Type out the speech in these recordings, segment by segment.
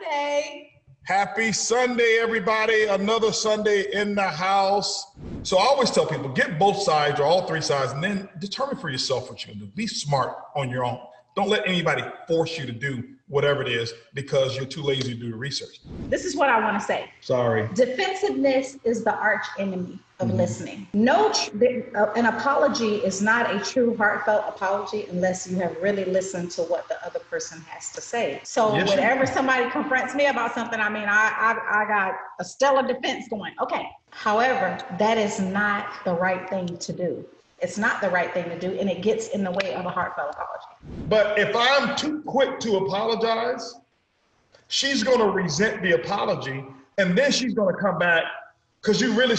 Sunday. Happy Sunday, everybody. Another Sunday in the house. So I always tell people, get both sides or all three sides and then determine for yourself what you're gonna do. Be smart on your own. Don't let anybody force you to do whatever it is because you're too lazy to do the research. This is what I want to say. Sorry. Defensiveness is the arch enemy of listening. An apology is not a true heartfelt apology unless you have really listened to what the other person has to say. So whenever somebody confronts me about something, I mean, I got a stellar defense going. Okay. However, that is not the right thing to do. It's not the right thing to do, and it gets in the way of a heartfelt apology. But if I'm too quick to apologize, she's going to resent the apology, and then she's going to come back because you really,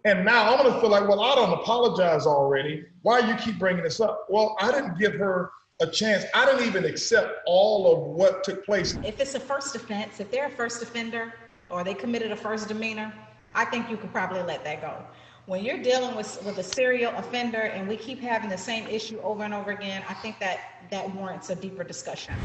and now I'm going to feel like, well, I don't apologize already. Why you keep bringing this up? Well, I didn't give her a chance. I didn't even accept all of what took place. If it's a first offense, if they're a first offender or they committed a first demeanor, I think you could probably let that go. When you're dealing with a serial offender and we keep having the same issue over and over again, I think that warrants a deeper discussion.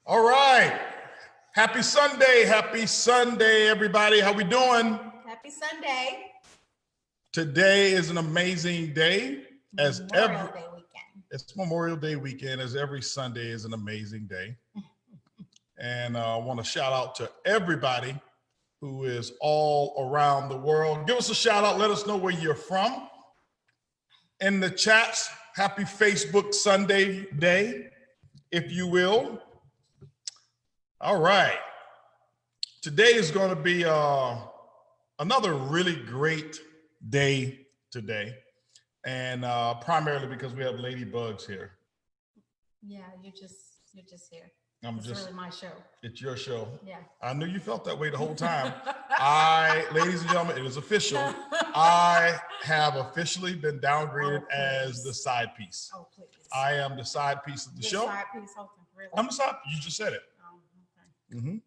All right. Happy Sunday, everybody. How we doing? Happy Sunday. Today is an amazing day. It's Memorial Day weekend, as every Sunday is an amazing day. And I want to shout out to everybody who is all around the world. Give us a shout out. Let us know where you're from. In the chats, happy Facebook Sunday day, if you will. All right. Today is going to be another really great day today. And primarily because we have ladybugs here. Yeah, you're just here. It's really my show. It's your show. Yeah. I knew you felt that way the whole time. Ladies and gentlemen, it is official. I have officially been downgraded as the side piece. Oh, please. I am the side piece of the show. Side piece, really? I'm the side. You just said it. Okay.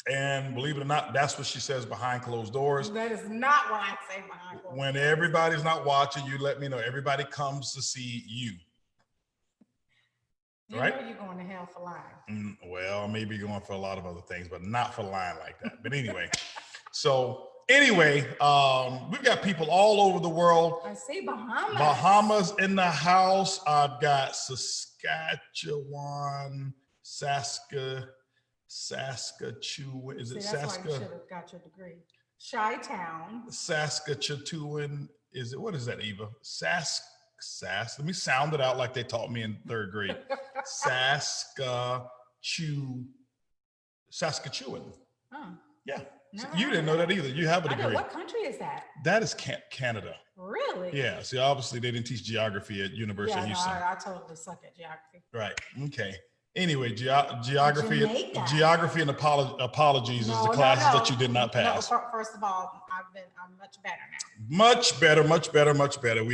And believe it or not, that's what she says behind closed doors. That is not what I say behind closed doors. When everybody's not watching, you let me know. Everybody comes to see you. You know you're going to hell for lying. Well, I may be going for a lot of other things, but not for lying like that. But anyway, we've got people all over the world. I see Bahamas. Bahamas in the house. I've got Saskatchewan, Saskatchewan. Is it That's Saska? why you should have got your degree. Chi-town. Saskatchewan. Is it? What is that, Eva? Let me sound it out like they taught me in third grade. Saskatchewan. Huh. Yeah. So you didn't know that either. You have a degree. What country is that? That is Canada. Really? Yeah. See, obviously they didn't teach geography at University of Houston. I totally suck at geography. Right. Okay. Anyway, geography and apologies is the classes that you did not pass. No, first of all, I'm much better now. Much better. We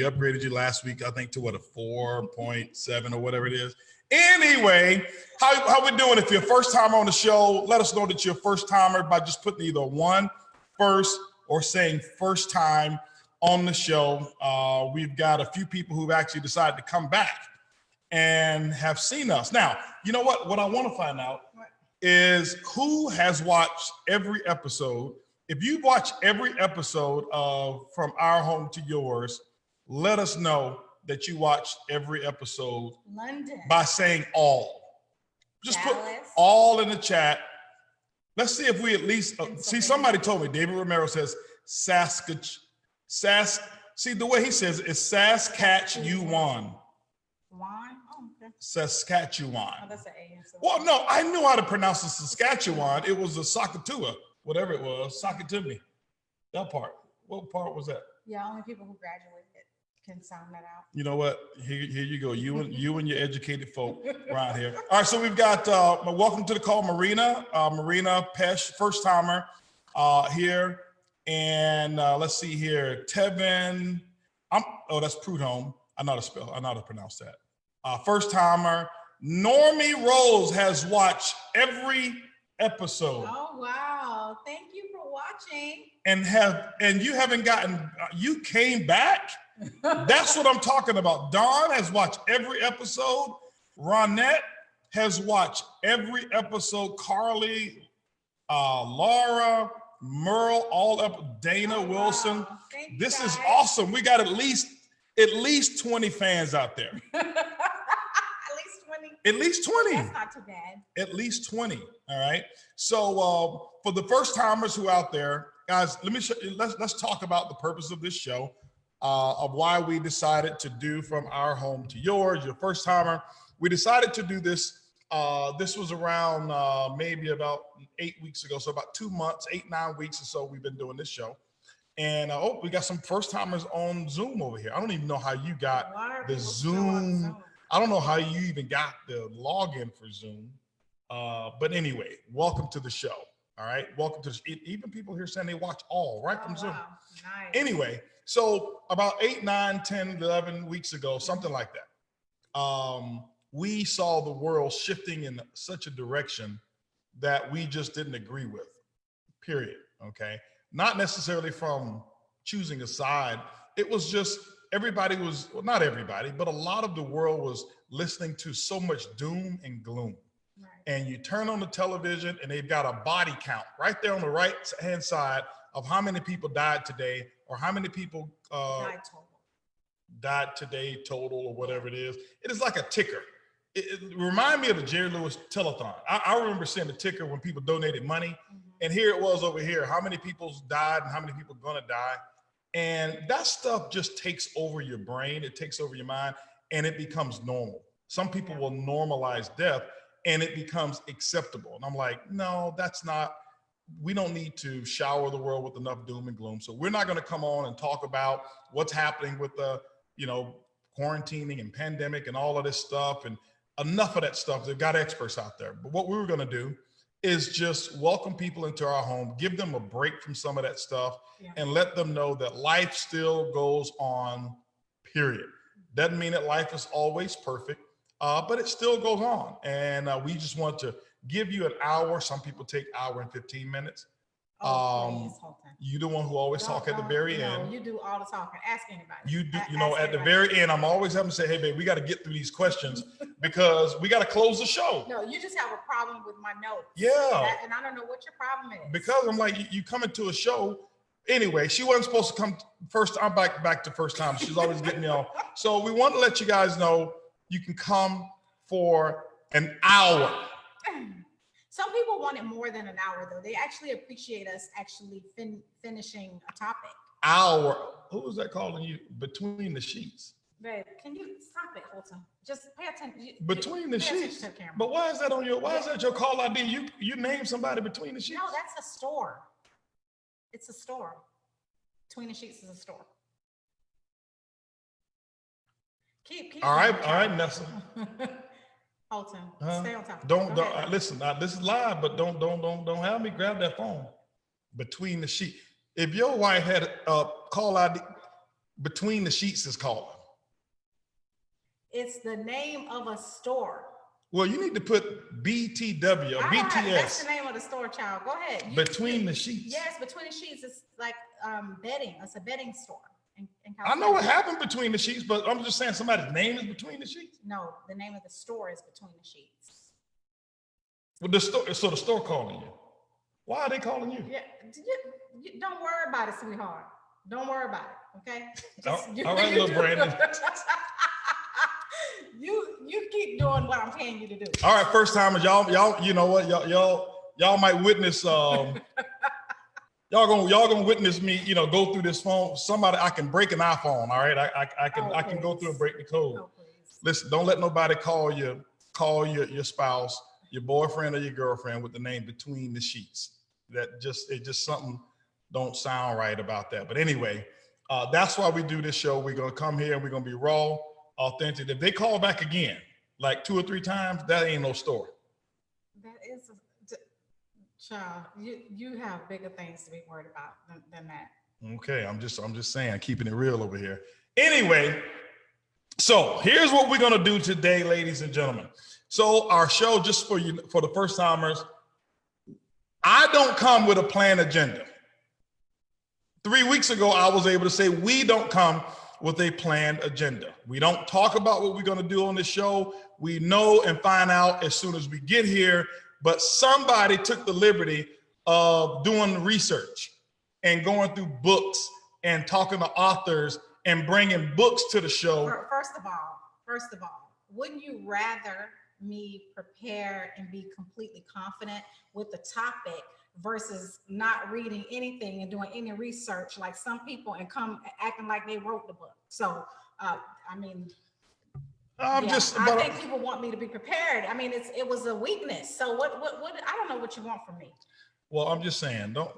upgraded you last week, I think, to what, a 4.7 or whatever it is. Anyway, how we doing? If you're a first timer on the show, let us know that you're a first timer by just putting either one first or saying first time on the show. We've got a few people who've actually decided to come back and have seen us. Now, you know what? What I want to find out is who has watched every episode. If you've watched every episode of From Our Home to Yours, let us know that you watched every episode. London. By saying all. Just Dallas. put all in the chat. Let's see if we at least, see, somebody told me, David Romero says see, the way he says it is Saskatchewan. Saskatchewan. Oh, that's an A. Well, no, I knew how to pronounce the Saskatchewan. It was a Saskatoon, whatever it was, Saskatoon. That part. What part was that? Yeah, only people who graduated. Can sound that out. You know what? Here you go. You and your educated folk right here. All right, so we've got welcome to the call, Marina Pesh, first timer here, and let's see here, Tevin. That's Prudhomme. I know how to pronounce that. First timer. Normie Rose has watched every episode. Oh wow! Thank you for watching. And you haven't gotten. You came back. That's what I'm talking about. Dawn has watched every episode. Ronette has watched every episode. Carly, Laura, Merle, Dana Wilson. This is awesome. We got at least 20 fans out there. At least 20. That's not too bad. At least 20. All right. So for the first timers who are out there, guys, let's talk about the purpose of this show. Of why we decided to do From Our Home to Yours, your first timer. We decided to do this. This was around maybe about 8 weeks ago. So about 2 months, 8-9 weeks or so, we've been doing this show. And we got some first timers on Zoom over here. I don't even know how you got the Zoom. I don't know how you even got the login for Zoom. But anyway, welcome to the show. All right. Welcome to even people here saying they watch all right from Zoom. Nice. Anyway, so about 8, 9, 10, 11 weeks ago, something like that, we saw the world shifting in such a direction that we just didn't agree with, period. Okay. Not necessarily from choosing a side. It was just not everybody, but a lot of the world was listening to so much doom and gloom. Right. And you turn on the television and they've got a body count right there on the right hand side of how many people died today or how many people died today total or whatever it is. It is like a ticker. It reminded me of the Jerry Lewis telethon. I remember seeing the ticker when people donated money. And here it was over here, how many people died and how many people are gonna die. And that stuff just takes over your brain. It takes over your mind and it becomes normal. Some people will normalize death and it becomes acceptable. And I'm like, no, that's not, we don't need to shower the world with enough doom and gloom. So we're not going to come on and talk about what's happening with the, quarantining and pandemic and all of this stuff and enough of that stuff. They've got experts out there. But what we were going to do is just welcome people into our home, give them a break from some of that stuff and let them know that life still goes on, period. Doesn't mean that life is always perfect, but it still goes on. And we just want to give you an hour. Some people take an hour and 15 minutes. You the one who always talk at the very end. You do all the talking. Ask anybody. You do, at the very end, I'm always having to say, hey, babe, we got to get through these questions because we got to close the show. No, you just have a problem with my notes. Yeah. And I don't know what your problem is. Because I'm like, you come into a show. Anyway, she wasn't supposed to come first. I'm back to first time. She's always getting me off. So we want to let you guys know you can come for an hour. Some people want it more than an hour, though. They actually appreciate us actually finishing a topic. Hour. Who was that calling you? Between the sheets. Babe, can you stop it, Holton? Just pay attention. Between the sheets. But why is that on your? Why is that your call ID? You name somebody between the sheets. No, that's a store. It's a store. Between the sheets is a store. Keep. All right, Nessa. Holton, stay on top. Don't listen. This is live, but don't have me grab that phone. Between the sheets. If your wife had a call ID, between the sheets is calling. It's the name of a store. Well, you need to put BTW or BTS. That's the name of the store, child. Go ahead. Between the sheets. Yes, between the sheets. It's like bedding. It's a bedding store. I know what happened between the sheets, but I'm just saying somebody's name is between the sheets. No, the name of the store is between the sheets. Well, so the store calling you. Why are they calling you? Yeah, don't worry about it, sweetheart. Don't worry about it, okay? All right, little Brandon. You keep doing what I'm paying you to do. All right, first timers, y'all, you know what, y'all might witness. Y'all gonna witness me, go through this phone. Somebody, I can break an iPhone. All right, I can go through and break the code. Oh, listen, don't let nobody call your spouse, your boyfriend or your girlfriend with the name between the sheets. It just something don't sound right about that. But anyway, That's why we do this show. We're going to come here and we're going to be raw, authentic. If they call back again, like 2 or 3 times, that ain't no story. That is, child, you have bigger things to be worried about than that. Okay, I'm just saying, keeping it real over here. Anyway, so here's what we're going to do today, ladies and gentlemen. So our show, just for you, for the first timers, I don't come with a planned agenda. 3 weeks ago, I was able to say we don't come with a planned agenda. We don't talk about what we're going to do on the show. We know and find out as soon as we get here, but somebody took the liberty of doing research and going through books and talking to authors and bringing books to the show. First of all, wouldn't you rather me prepare and be completely confident with the topic versus not reading anything and doing any research like some people and come acting like they wrote the book? So, I mean, I think people want me to be prepared. I mean, it was a weakness. So what, I don't know what you want from me. Well, I'm just saying, don't,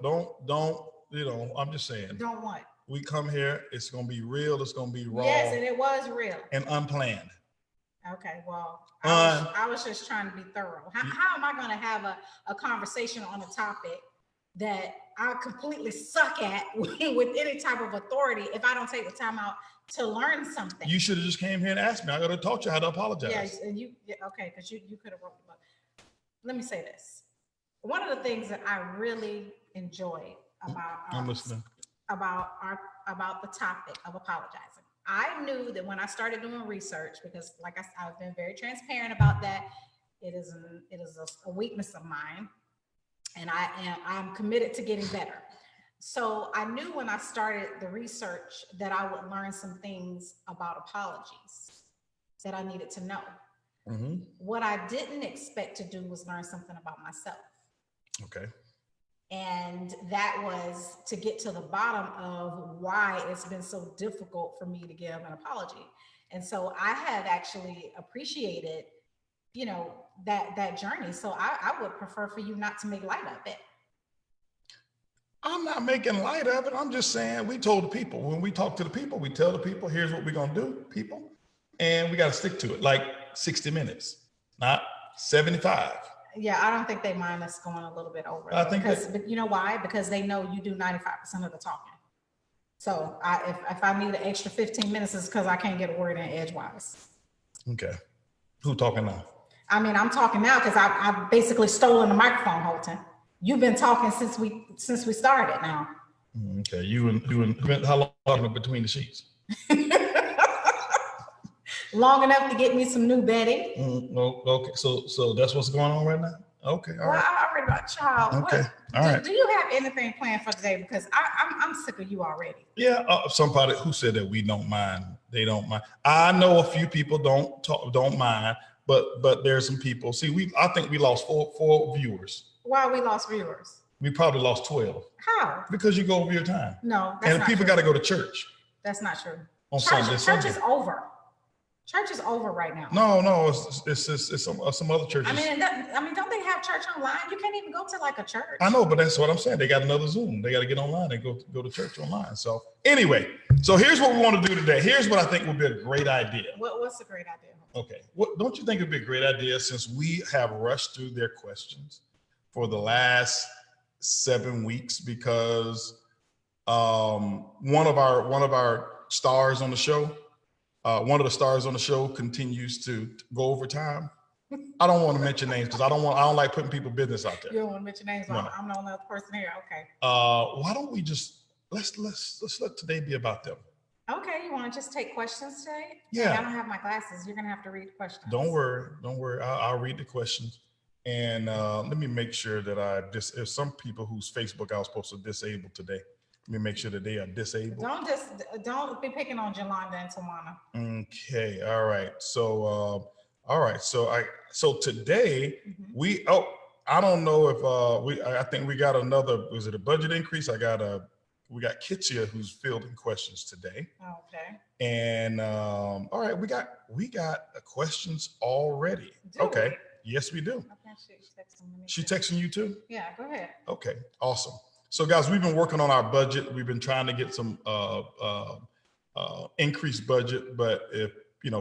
you know, I'm just saying. Don't what? We come here, it's going to be real, it's going to be raw. Yes, and it was real. And unplanned. Okay, well, I was just trying to be thorough. How am I going to have a conversation on a topic that I completely suck at with any type of authority if I don't take the time out to learn something? You should have just came here and asked me. I got to taught you how to apologize. Yeah, and okay, because you could have wrote the book. Let me say this. One of the things that I really enjoyed about the topic of apologizing. I knew that when I started doing research, because like I've been very transparent about that, it is a weakness of mine, and I'm committed to getting better. So I knew when I started the research that I would learn some things about apologies that I needed to know. Mm-hmm. What I didn't expect to do was learn something about myself. Okay. And that was to get to the bottom of why it's been so difficult for me to give an apology. And so I have actually appreciated, you know, that journey. So I would prefer for you not to make light of it. I'm not making light of it. I'm just saying, we told the people, when we talk to the people, we tell the people, here's what we're going to do, people. And we got to stick to it, like 60 minutes, not 75. Yeah, I don't think they mind us going a little bit over. But you know why? Because they know you do 95% of the talking. So if I need an extra 15 minutes, it's because I can't get a word in edgewise. Okay. Who talking now? I mean, I'm talking now because I've basically stolen the microphone, Holton. You've been talking since we started now. Okay. You and how long between the sheets? Long enough to get me some new bedding. Okay, so that's what's going on right now? Okay, all right. I already about child. Okay, all right. Do you have anything planned for today? Because I'm sick of you already. Yeah, somebody who said that we don't mind. They don't mind. I know a few people don't mind, but there's some people. See, I think we lost four viewers. Why we lost viewers? We probably lost 12. How? Because you go over your time. No, that's not people got to go to church. That's not true. On Sunday. Church is over. Church is over right now. No, it's some other churches. I mean, don't they have church online? You can't even go to like a church. I know, but that's what I'm saying. They got another Zoom. They got to get online and go to church online. So anyway, so here's what we want to do today. Here's what I think would be a great idea. What's a great idea? Okay. Don't you think it'd be a great idea, since we have rushed through their questions for the last 7 weeks, because one of our stars on the show, one of the stars on the show continues to go over time. I don't want to mention names because I don't like putting people's business out there. You don't want to mention names. No. I'm the only other person here. Okay. Why don't we just let's let today be about them? Okay. You want to just take questions today? Yeah. I don't have my glasses. You're gonna have to read the questions. Don't worry. I'll read the questions, and let me make sure that there's some people whose Facebook I was supposed to disable today. Let me make sure that they are disabled. Don't be picking on Jolanda and Tawana. Okay. All right. So so today I don't know if I think we got another, was it a budget increase? We got Kitsia who's fielding questions today. Okay. And all right, we got questions already. Okay. We? Yes, we do. Okay, she's texting me. She texting you too? Yeah, go ahead. Okay, awesome. So guys, we've been working on our budget. We've been trying to get some increased budget, but if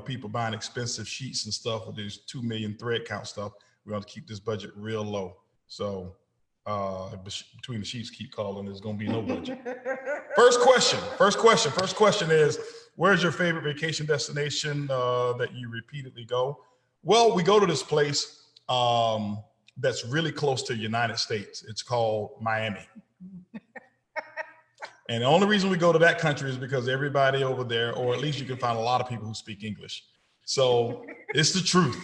people buying expensive sheets and stuff with these 2 million thread count stuff, we want to keep this budget real low. So between the sheets keep calling, there's going to be no budget. First question is, where's your favorite vacation destination that you repeatedly go? Well, we go to this place that's really close to the United States. It's called Miami. And the only reason we go to that country is because everybody over there, or at least you can find a lot of people who speak English. So it's the truth.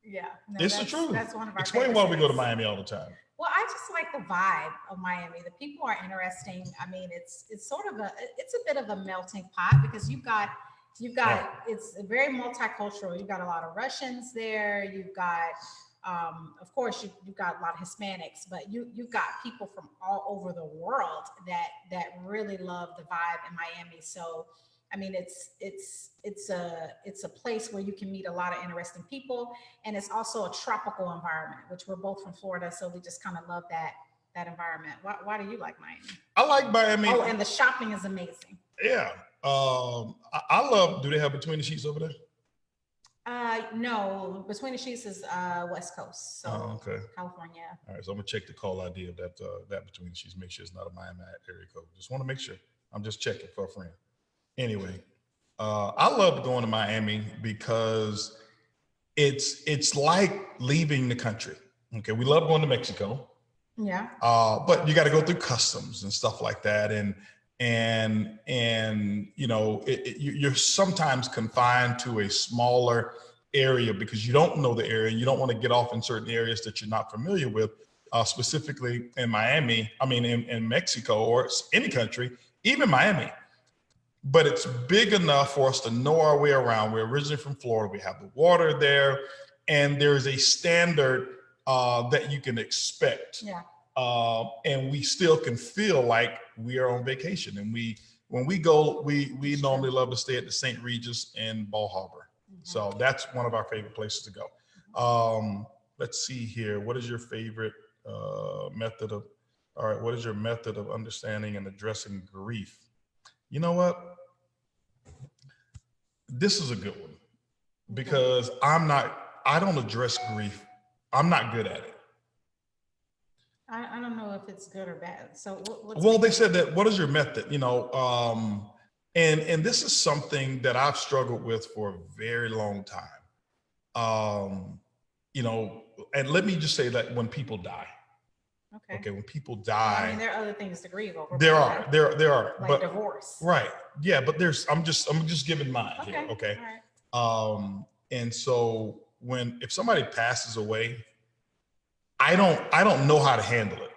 Yeah, no, it's the truth. That's one of our Explain why we go to Miami all the time. Well, I just like the vibe of Miami. The people are interesting. I mean, it's a bit of a melting pot because you've got it's very multicultural. You've got a lot of Russians there. You've got of course, you've got a lot of Hispanics, but you've got people from all over the world that really love the vibe in Miami. So, I mean, it's a place where you can meet a lot of interesting people, and it's also a tropical environment, which we're both from Florida, so we just kind of love that environment. Why do you like Miami? I like Miami. Oh, and the shopping is amazing. Yeah, I love. Do they have Between the Sheets over there? No, Between the Sheets is West Coast, so okay. California. All right, so I'm gonna check the call ID of that Between the Sheets. Make sure it's not a Miami area code. Just want to make sure. I'm just checking for a friend. Anyway, I love going to Miami because it's like leaving the country. Okay, we love going to Mexico. Yeah. But you got to go through customs and stuff like that, and you're sometimes confined to a smaller area because you don't know the area. You don't want to get off in certain areas that you're not familiar with, specifically in Miami, in Mexico or any country, even Miami. But it's big enough for us to know our way around. We're originally from Florida. We have the water there, and there's a standard that you can expect. Yeah. And we still can feel like we are on vacation. And when we go, we normally love to stay at the St. Regis in Bal Harbour. Mm-hmm. So that's one of our favorite places to go. Let's see here. What is your favorite method of understanding and addressing grief? You know what? This is a good one because I don't address grief. I'm not good at it. I don't know if it's good or bad. So they said that, what is your method? And this is something that I've struggled with for a very long time. And let me just say that when people die. Okay. When people die. I mean, there are other things to grieve over. There are. Like divorce. Right. Yeah, but I'm just giving mine here. Okay. All right. And so if somebody passes away, I don't know how to handle it.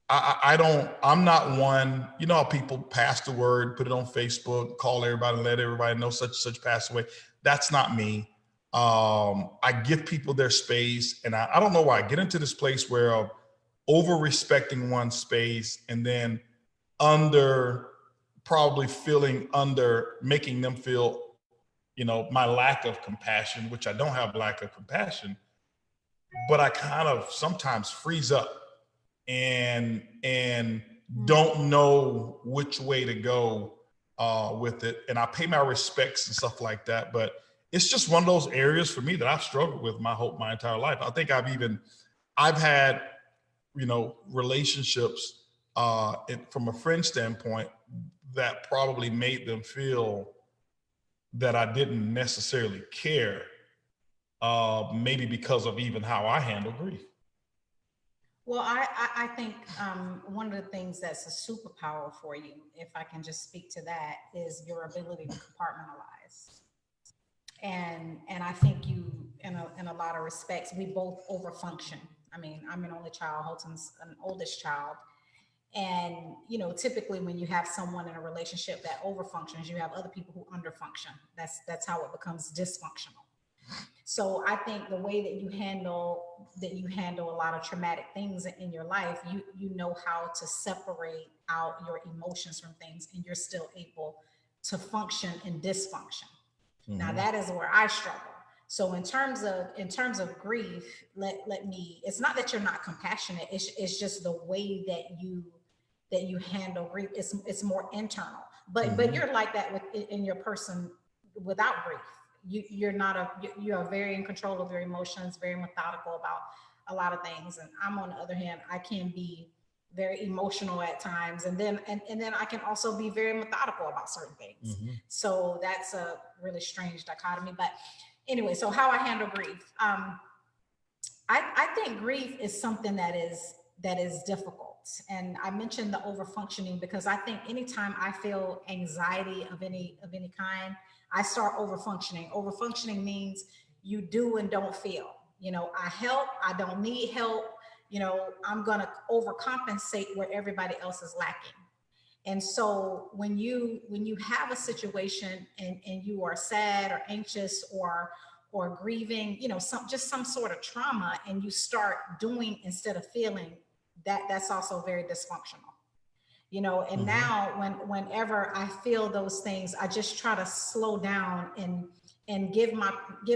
I'm not one, how people pass the word, put it on Facebook, call everybody, let everybody know such passed away. That's not me. I give people their space, and I don't know why I get into this place where over respecting one's space and then making them feel, my lack of compassion, which I don't have lack of compassion, but I kind of sometimes freeze up and don't know which way to go with it. And I pay my respects and stuff like that. But it's just one of those areas for me that I've struggled with my entire life. I think I've had, relationships from a friend standpoint that probably made them feel that I didn't necessarily care. Maybe because of even how I handle grief. Well, I think one of the things that's a superpower for you, if I can just speak to that, is your ability to compartmentalize. And I think you, in a lot of respects, we both overfunction. I mean, I'm an only child, Holton's an oldest child. And, typically when you have someone in a relationship that overfunctions, you have other people who underfunction. That's how it becomes dysfunctional. So I think the way that you handle a lot of traumatic things in your life, you know how to separate out your emotions from things, and you're still able to function in dysfunction. Mm-hmm. Now that is where I struggle. So in terms of grief, let me, it's not that you're not compassionate, it's just the way that you that you handle grief. It's more internal, but you're like that in your person without grief. You're very in control of your emotions, very methodical about a lot of things. And I'm, on the other hand, I can be very emotional at times, and then I can also be very methodical about certain things. So that's a really strange dichotomy. But anyway, so how I handle grief. I think grief is something that is difficult. And I mentioned the overfunctioning because I think anytime I feel anxiety of any kind, I start overfunctioning. Overfunctioning means you do and don't feel. I help, I don't need help. I'm going to overcompensate where everybody else is lacking. And so when you have a situation and you are sad or anxious or grieving, some sort of trauma, and you start doing instead of feeling, that's also very dysfunctional. And now whenever I feel those things, I just try to slow down and give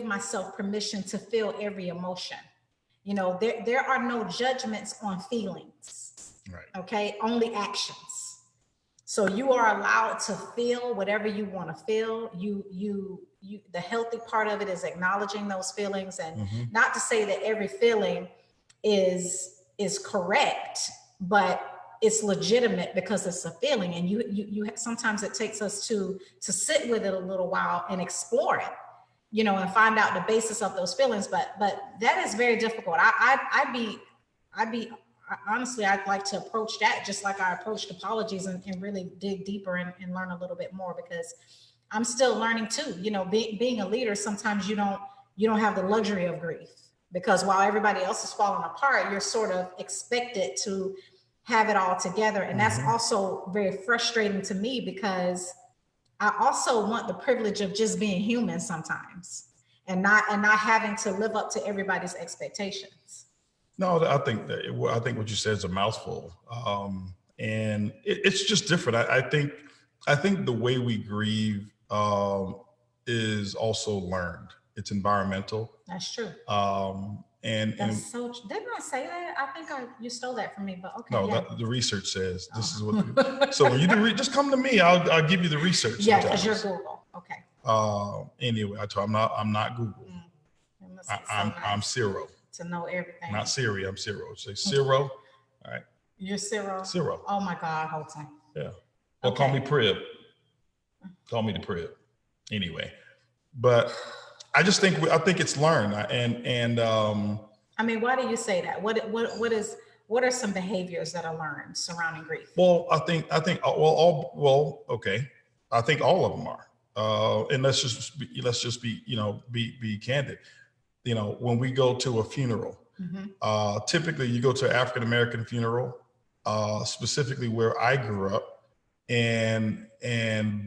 myself permission to feel every emotion. There are no judgments on feelings, right? Okay, only actions. So you are allowed to feel whatever you want to feel. The healthy part of it is acknowledging those feelings, and not to say that every feeling is correct, but it's legitimate because it's a feeling. And you sometimes it takes us to sit with it a little while and explore it, and find out the basis of those feelings. But that is very difficult. Honestly, I'd like to approach that just like I approached apologies, and really dig deeper and learn a little bit more, because I'm still learning too. Being a leader, sometimes you don't have the luxury of grief, because while everybody else is falling apart, you're sort of expected to have it all together. And that's also very frustrating to me, because I also want the privilege of just being human sometimes, and not having to live up to everybody's expectations. No, I think what you said is a mouthful, and it's just different. I think the way we grieve is also learned. It's environmental. That's true. Didn't I say that? I think you stole that from me, but okay. No, yeah. The research says this is what. So when you do, just come to me. I'll give you the research. Yeah, because you're Google. Okay. Anyway, I'm not Google. I'm Zero. To know everything. Not Siri. I'm Zero. Say Zero. All right. You're Zero. Zero. Oh my God, whole time. Yeah. Well, okay. Call me PRIB. Call me the PRIB. Anyway, but I think it's learned, and I mean, why do you say that? What are some behaviors that are learned surrounding grief? Well, I think okay. I think all of them are. And let's just be candid. When we go to a funeral, typically you go to an African American funeral, specifically where I grew up, and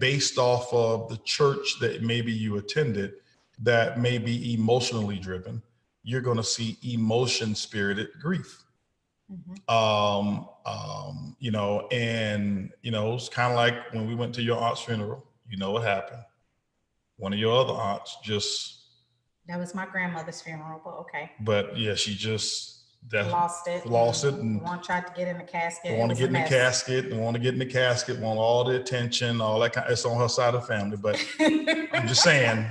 based off of the church that maybe you attended, that may be emotionally driven, you're going to see emotion-spirited grief. It's kind of like when we went to your aunt's funeral. You know what happened? One of your other aunts That was my grandmother's funeral, but okay. But yeah, she just lost it. And one tried to get in the casket. Want to get in the casket, want all the attention, all that kind. It's on her side of the family, but I'm just saying,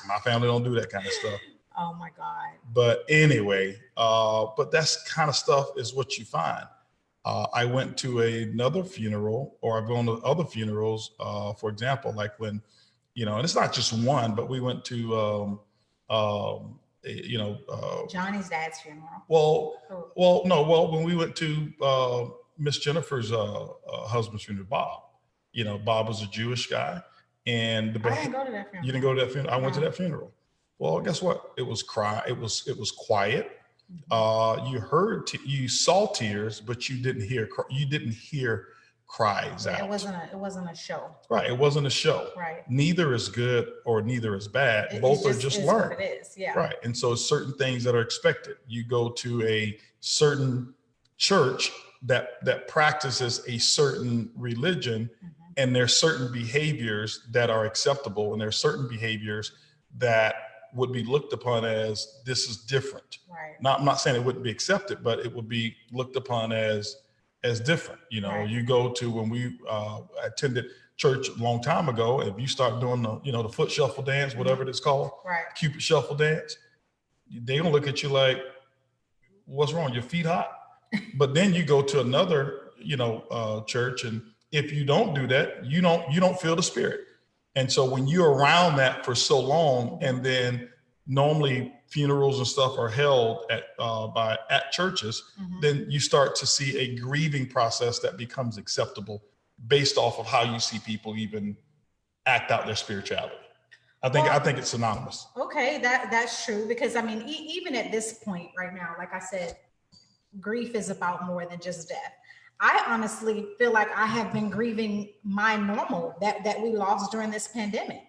my family don't do that kind of stuff. Oh my God. But anyway, but that's kind of stuff is what you find. I went to another funeral, or I've gone to other funerals, for example, like when, and it's not just one, but we went to, Johnny's dad's funeral. When we went to Miss Jennifer's husband's funeral, Bob. Bob was a Jewish guy, and I didn't go to that funeral. You didn't go to that funeral? I went to that funeral. Well, guess what? It was quiet. You saw tears, but you didn't hear cries out. It wasn't a show. Right. It wasn't a show. Right. Neither is good or neither is bad. Both are just learned. What it is. Yeah. Right. And so certain things that are expected. You go to a certain church that practices a certain religion, and there's certain behaviors that are acceptable, and there's certain behaviors that would be looked upon as this is different. Right. I'm not saying it wouldn't be accepted, but it would be looked upon as as different. You know, Right. you go to, when we attended church a long time ago, if you start doing the, you know, the foot shuffle dance, whatever it's called, Right. Cupid shuffle dance, they gonna look at you like, what's wrong? Your feet hot? But then you go to another, you know, church, and if you don't do that, you don't feel the spirit. And so when you're around that for so long, and then normally funerals and stuff are held at churches, then you start to see a grieving process that becomes acceptable based off of how you see people even act out their spirituality. I think it's synonymous. Okay, that's true, because I mean, even at this point right now, like I said, grief is about more than just death. I honestly feel like I have been grieving my normal that we lost during this pandemic.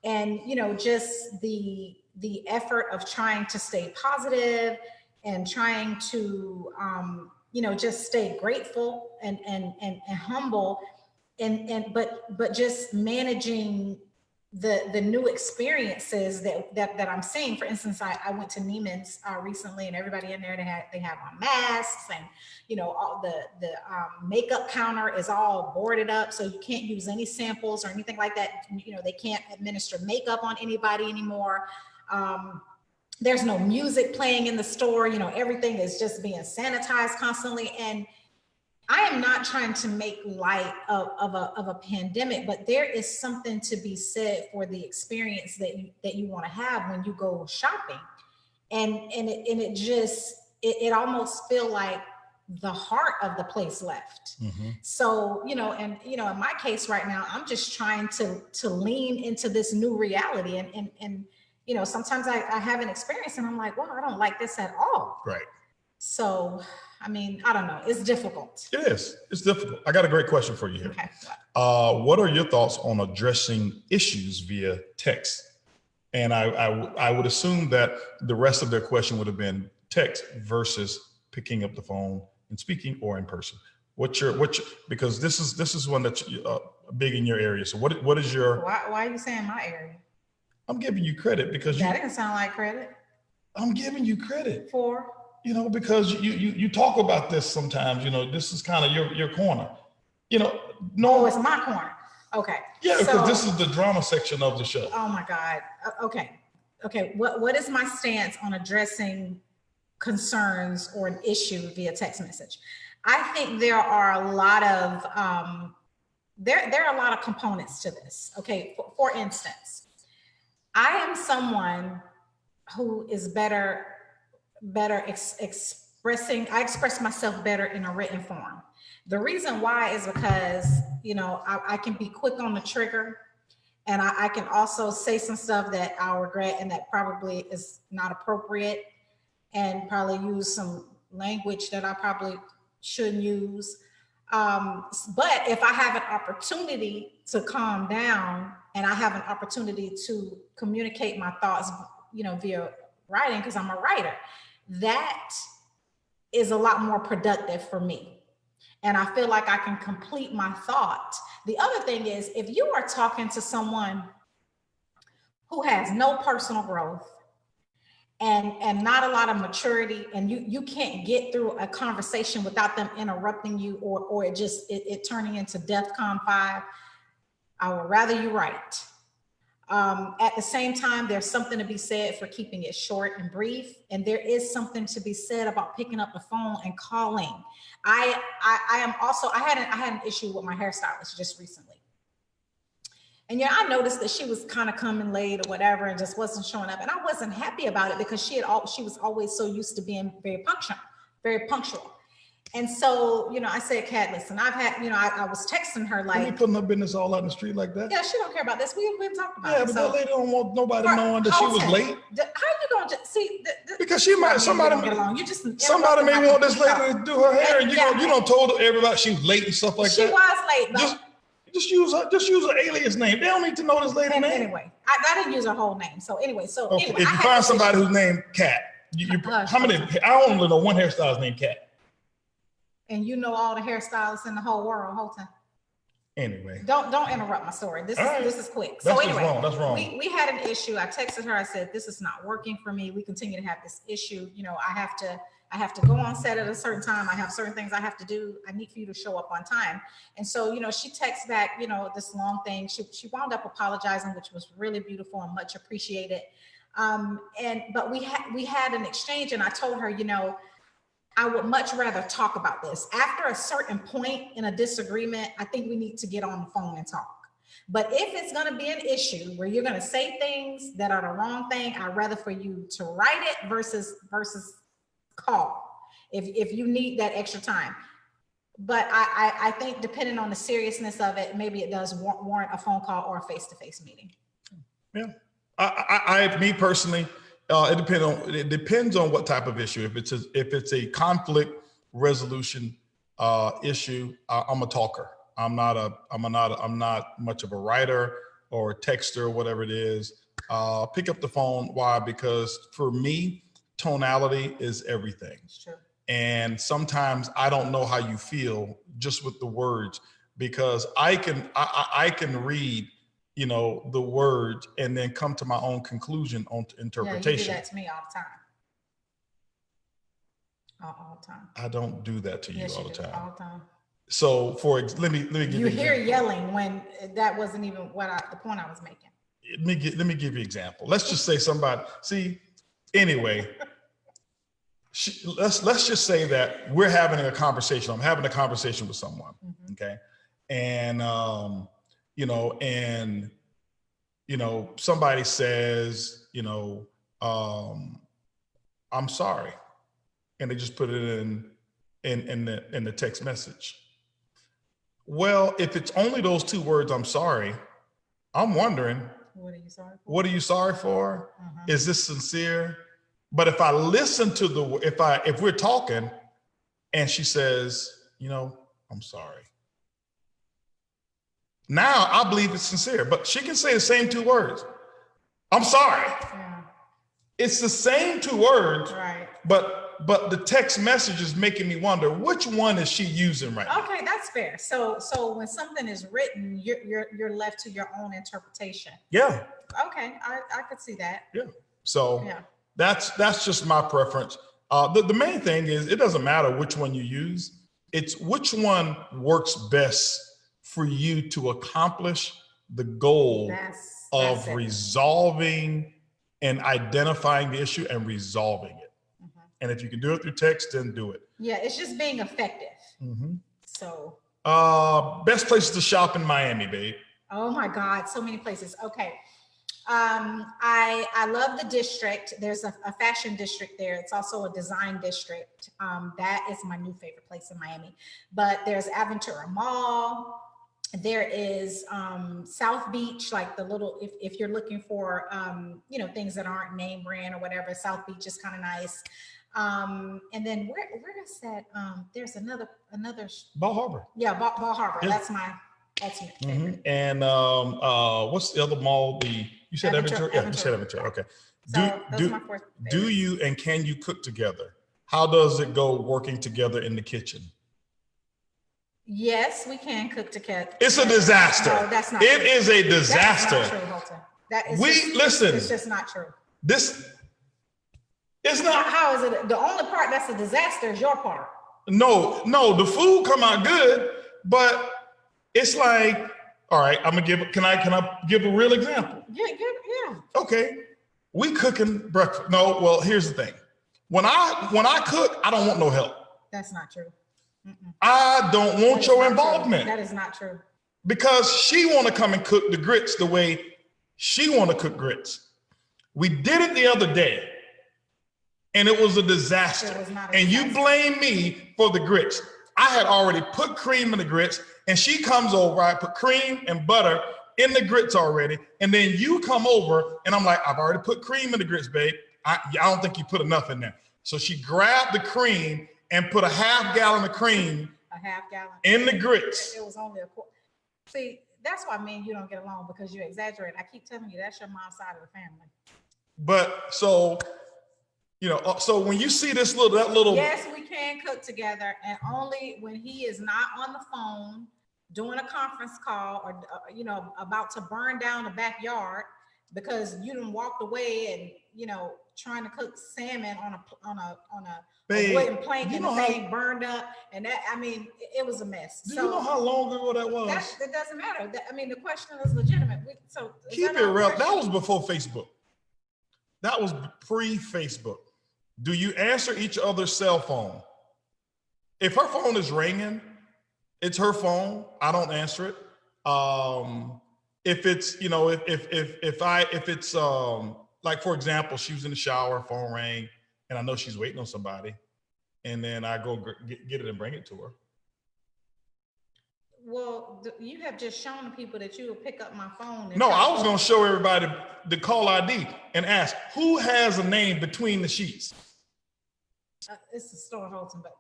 And, you know, just the effort of trying to stay positive and trying to, you know, just stay grateful and humble, but just managing the new experiences that I'm seeing. For instance, I went to Neiman's recently, and everybody in there, they have on masks, and you know, all the makeup counter is all boarded up, so you can't use any samples or anything like that. You know, they can't administer makeup on anybody anymore. There's no music playing in the store. You know, everything is just being sanitized constantly. And I am not trying to make light of a pandemic, but there is something to be said for the experience that you want to have when you go shopping, and it almost feel like the heart of the place left. So, you know, and you know, in my case right now, I'm just trying to lean into this new reality, and you know, sometimes I have an experience and I'm like, well, I don't like this at all. Right. So, I mean, I don't know. It's difficult. It is. It's difficult. I got a great question for you here. Okay. What are your thoughts on addressing issues via text? And I would assume that the rest of their question would have been text versus picking up the phone and speaking, or in person. What's your because this is one that's big in your area. So what is your? Why are you saying my area? I'm giving you credit because that didn't sound like credit. I'm giving you credit for. You know, because you talk about this sometimes, you know, this is kind of your corner, you know. No, it's my corner. Okay. Yeah, because this is the drama section of the show. Oh my God. Okay. What is my stance on addressing concerns or an issue via text message? I think there are a lot of there are a lot of components to this. Okay. For instance, I am someone who is better expressing. I express myself better in a written form. The reason why is because, you know, I can be quick on the trigger, and I can also say some stuff that I'll regret and that probably is not appropriate, and probably use some language that I probably shouldn't use. But if I have an opportunity to calm down, and I have an opportunity to communicate my thoughts, you know, via writing, because I'm a writer, that is a lot more productive for me. And I feel like I can complete my thought. The other thing is, if you are talking to someone who has no personal growth and not a lot of maturity, and you can't get through a conversation without them interrupting you, or it turning into DEFCON 5, I would rather you write. At the same time, there's something to be said for keeping it short and brief. And there is something to be said about picking up the phone and calling. I had an issue with my hairstylist just recently. And yeah, I noticed that she was kind of coming late or whatever, and just wasn't showing up. And I wasn't happy about it, because she was always so used to being very punctual. And so, you know, I said, Kat, listen, I've had, you know, I was texting her like, you putting her business all out in the street like that? Yeah, she don't care about this. We've been talking about it. Yeah, but that lady don't want nobody knowing that she was late. How you gonna just see? Because she might, somebody may want this lady to do her hair, and you don't told everybody she was late and stuff like that. She was late. Just use her alias name. They don't need to know this lady's name. Anyway, I didn't use her whole name. So anyway, if you find somebody who's named Kat, how many? I only know one hairstylist named Kat. And you know all the hairstylists in the whole world, whole time. Anyway, don't interrupt my story. This is quick. That's wrong. That's wrong. We had an issue. I texted her. I said, this is not working for me. We continue to have this issue. You know, I I have to go on set at a certain time. I have certain things I have to do. I need for you to show up on time. And so, you know, she texts back, you know, this long thing. She wound up apologizing, which was really beautiful and much appreciated. But we had an exchange, and I told her, you know, I would much rather talk about this. After a certain point in a disagreement, I think we need to get on the phone and talk. But if it's going to be an issue where you're going to say things that are the wrong thing, I'd rather for you to write it versus call if you need that extra time. But I think depending on the seriousness of it, maybe it does warrant a phone call or a face-to-face meeting. Yeah, me personally, it depends on what type of issue. If it's a conflict resolution issue, I'm a talker. I'm not much of a writer or a texter or whatever it is. Pick up the phone. Why? Because for me, tonality is everything. Sure. And sometimes I don't know how you feel just with the words, because I can read, you know, the words and then come to my own conclusion on interpretation. Yeah, you do that to me all the time. All the time. I don't do that to you all the time. All the time. So let me give you. You hear yelling when that wasn't even the point I was making. Let me give you an example. Let's just say somebody. See, anyway, let's just say that we're having a conversation. I'm having a conversation with someone. Mm-hmm. Okay, and somebody says, I'm sorry, and they just put it in the text message. Well, if it's only those two words, I'm sorry, I'm wondering, what are you sorry for? What are you sorry for? Uh-huh. Is this sincere? But if I listen to if we're talking and she says, I'm sorry. Now I believe it's sincere, but she can say the same two words. I'm sorry. Yeah. It's the same two words, right? But the text message is making me wonder, which one is she using right now? Okay, that's fair. So when something is written, you're left to your own interpretation. Yeah. Okay, I could see that. Yeah. So yeah. That's just my preference. The main thing is it doesn't matter which one you use. It's which one works best for you to accomplish the goal of resolving and identifying the issue and resolving it. Mm-hmm. And if you can do it through text, then do it. Yeah, it's just being effective. Mm-hmm. So. Best places to shop in Miami, babe. Oh my God, so many places. Okay. I love the district. There's a fashion district there. It's also a design district. That is my new favorite place in Miami. But there's Aventura Mall. There is South Beach, like the little, if you're looking for, things that aren't name brand or whatever, South Beach is kind of nice. And then where is that? There's another. Bal Harbour. Yeah, Bal Harbour. Yeah. That's my favorite. Mm-hmm. And what's the other mall? You said Aventura? Yeah, you said Aventura. Okay. So do you and can you cook together? How does it go working together in the kitchen? Yes, we can cook together. It's a disaster. No, that's not it true. Is a disaster. That's not true, Holton. Listen. It's just not true. It's not. How is it? The only part that's a disaster is your part. No, the food come out good, but it's like, all right, I'm gonna give. Can I give a real example? Yeah. Okay, we cooking breakfast. No, well, here's the thing. When I cook, I don't want no help. That's not true. Mm-mm. I don't want your involvement. That is not true. Because she want to come and cook the grits the way she want to cook grits. We did it the other day, and it was a disaster. And you blame me for the grits. I had already put cream in the grits, and she comes over. I put cream and butter in the grits already, and then you come over, and I'm like, I've already put cream in the grits, babe. I don't think you put enough in there. So she grabbed the cream and put a half gallon of cream in the grits. It was only a quarter. See, that's why me and you don't get along, because you exaggerate. I keep telling you that's your mom's side of the family. But so, so when you see that little. Yes, we can cook together, and only when he is not on the phone doing a conference call or, about to burn down the backyard because you done walked away you know, trying to cook salmon on a Babe, wooden plank, you and know the how- thing burned up, and that, I mean, it was a mess. Do So you know how long ago that was? that doesn't matter. I mean, the question is legitimate. So is Keep that it our real. question? That was before Facebook. That was pre-Facebook. Do you answer each other's cell phone? If her phone is ringing, it's her phone. I don't answer it. If it's, you know, if it's like, for example, she was in the shower, phone rang, and I know she's waiting on somebody, and then I go get it and bring it to her. Well, you have just shown people that you will pick up my phone. And No, I was going to show everybody the call ID and ask, who has a name between the sheets? It's a store Holton, but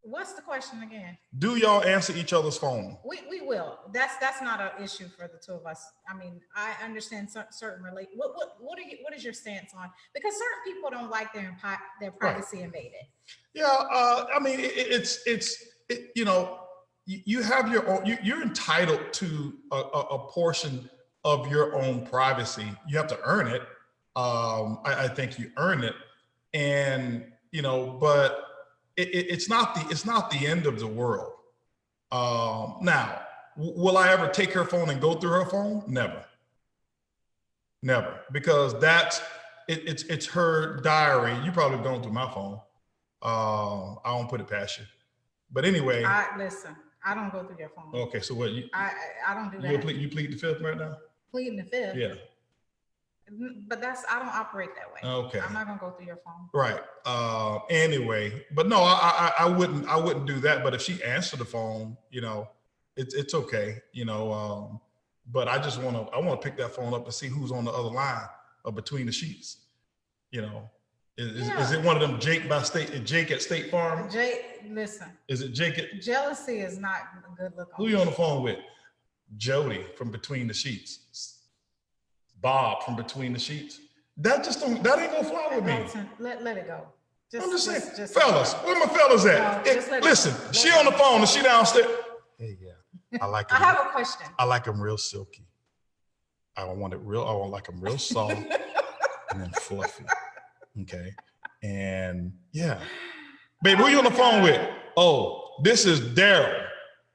what's the question again? Do y'all answer each other's phone? We will. That's not an issue for the two of us. I mean, I understand certain what is your stance on, because certain people don't like their privacy invaded. Yeah, I mean, you know, you have your own. You're entitled to a portion of your own privacy. You have to earn it. I think you earn it, and you know, but it's not the end of the world. Now, will I ever take her phone and go through her phone? Never, because it's her diary. You probably going through my phone. I don't put it past you. But anyway, Listen, I don't go through your phone. Okay, so what I don't do that. You plead the fifth right now? Pleading the fifth. Yeah. But I don't operate that way. Okay. I'm not gonna go through your phone. Right. Anyway, but no, I wouldn't do that. But if she answered the phone, you know, it's okay, you know. But I want to pick that phone up and see who's on the other line of between the sheets. You know, is it one of them Jake at State Farm? Jake, listen. Is it Jake? Jealousy is not a good look. Who you on the phone with? Jody from Between the Sheets. Bob from Between the Sheets. That ain't gonna fly with me. Let it go. I'm just saying, fellas, where my fellas at? Listen, she on the phone and she downstairs. Hey, yeah, I like. I have a question. I like them real silky. I like them real soft and then fluffy. Okay, and yeah, babe, who you on the phone with? Oh, this is Daryl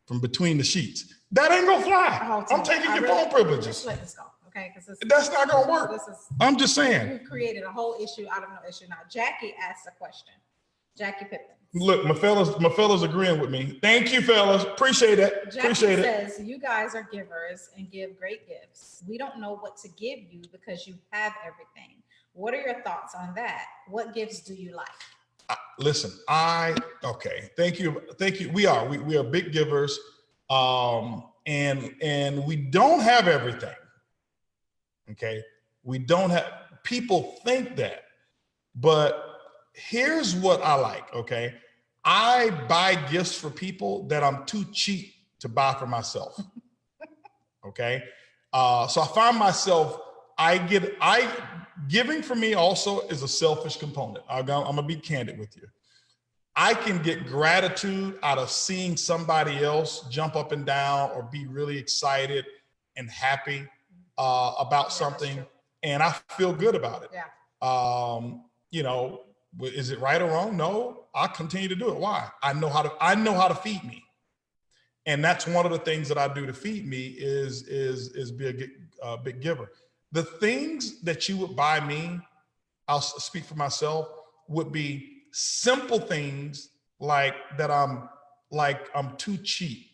from Between the Sheets. That ain't gonna fly. I'm taking your phone privileges. Just let this go. Okay, because that's not gonna work. I'm just saying. You've created a whole issue out of no issue. Now, Jackie asked a question. Jackie Pippin. Look, my fellas agreeing with me. Thank you, fellas. Appreciate it. Jackie Appreciate says, you guys are givers and give great gifts. We don't know what to give you because you have everything. What are your thoughts on that? What gifts do you like? Listen, okay. Thank you. We are big givers. And we don't have everything. Okay. We don't have, people think that, but here's what I like. Okay. I buy gifts for people that I'm too cheap to buy for myself. Okay. So I find myself, giving for me also is a selfish component. I'm gonna be candid with you. I can get gratitude out of seeing somebody else jump up and down or be really excited and happy about something, and I feel good about it. Yeah. You know, is it right or wrong? No, I continue to do it. Why? I know how to feed me, and that's one of the things that I do to feed me is be a big giver. The things that you would buy me, I'll speak for myself, would be simple things like that. I'm too cheap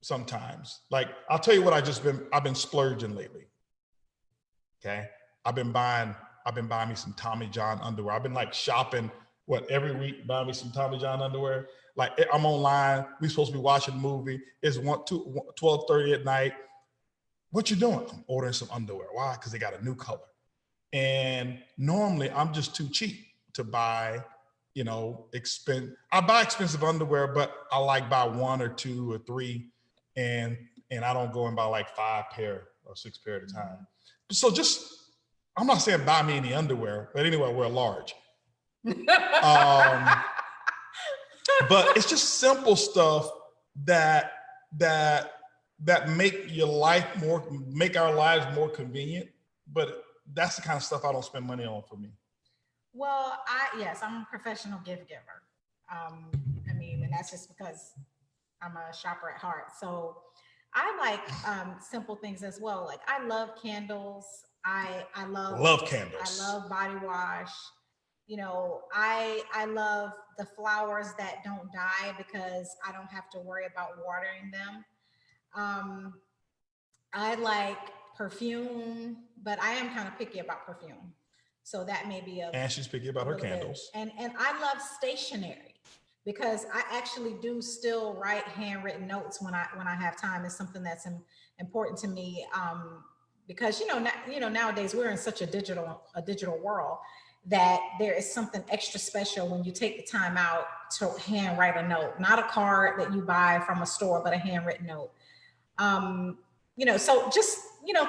sometimes. Like, I'll tell you what I've been splurging lately. Okay. I've been buying me some Tommy John underwear. I've been like shopping every week, buying me some Tommy John underwear. Like, I'm online. We're supposed to be watching a movie. It's 12:30 at night. What you doing? I'm ordering some underwear. Why? Because they got a new color. And normally I'm just too cheap to buy, you know, I buy expensive underwear, but I like buy 1 or 2 or 3, and I don't go and buy like 5 pair or 6 pair at a time. So I'm not saying buy me any underwear, but anyway, I wear large. But it's just simple stuff that make our lives more convenient, but that's the kind of stuff I don't spend money on for me. Well, yes, I'm a professional gift giver. I mean, and that's just because I'm a shopper at heart. So I like simple things as well. Like I love candles. I love candles. I love body wash. You know, I love the flowers that don't die because I don't have to worry about watering them. I like perfume, but I am kind of picky about perfume. So that may be and she's picky about her candles. And I love stationery because I actually do still write handwritten notes when I have time. It's something that's important to me because nowadays we're in such a digital world that there is something extra special when you take the time out to hand write a note, not a card that you buy from a store, but a handwritten note. So just,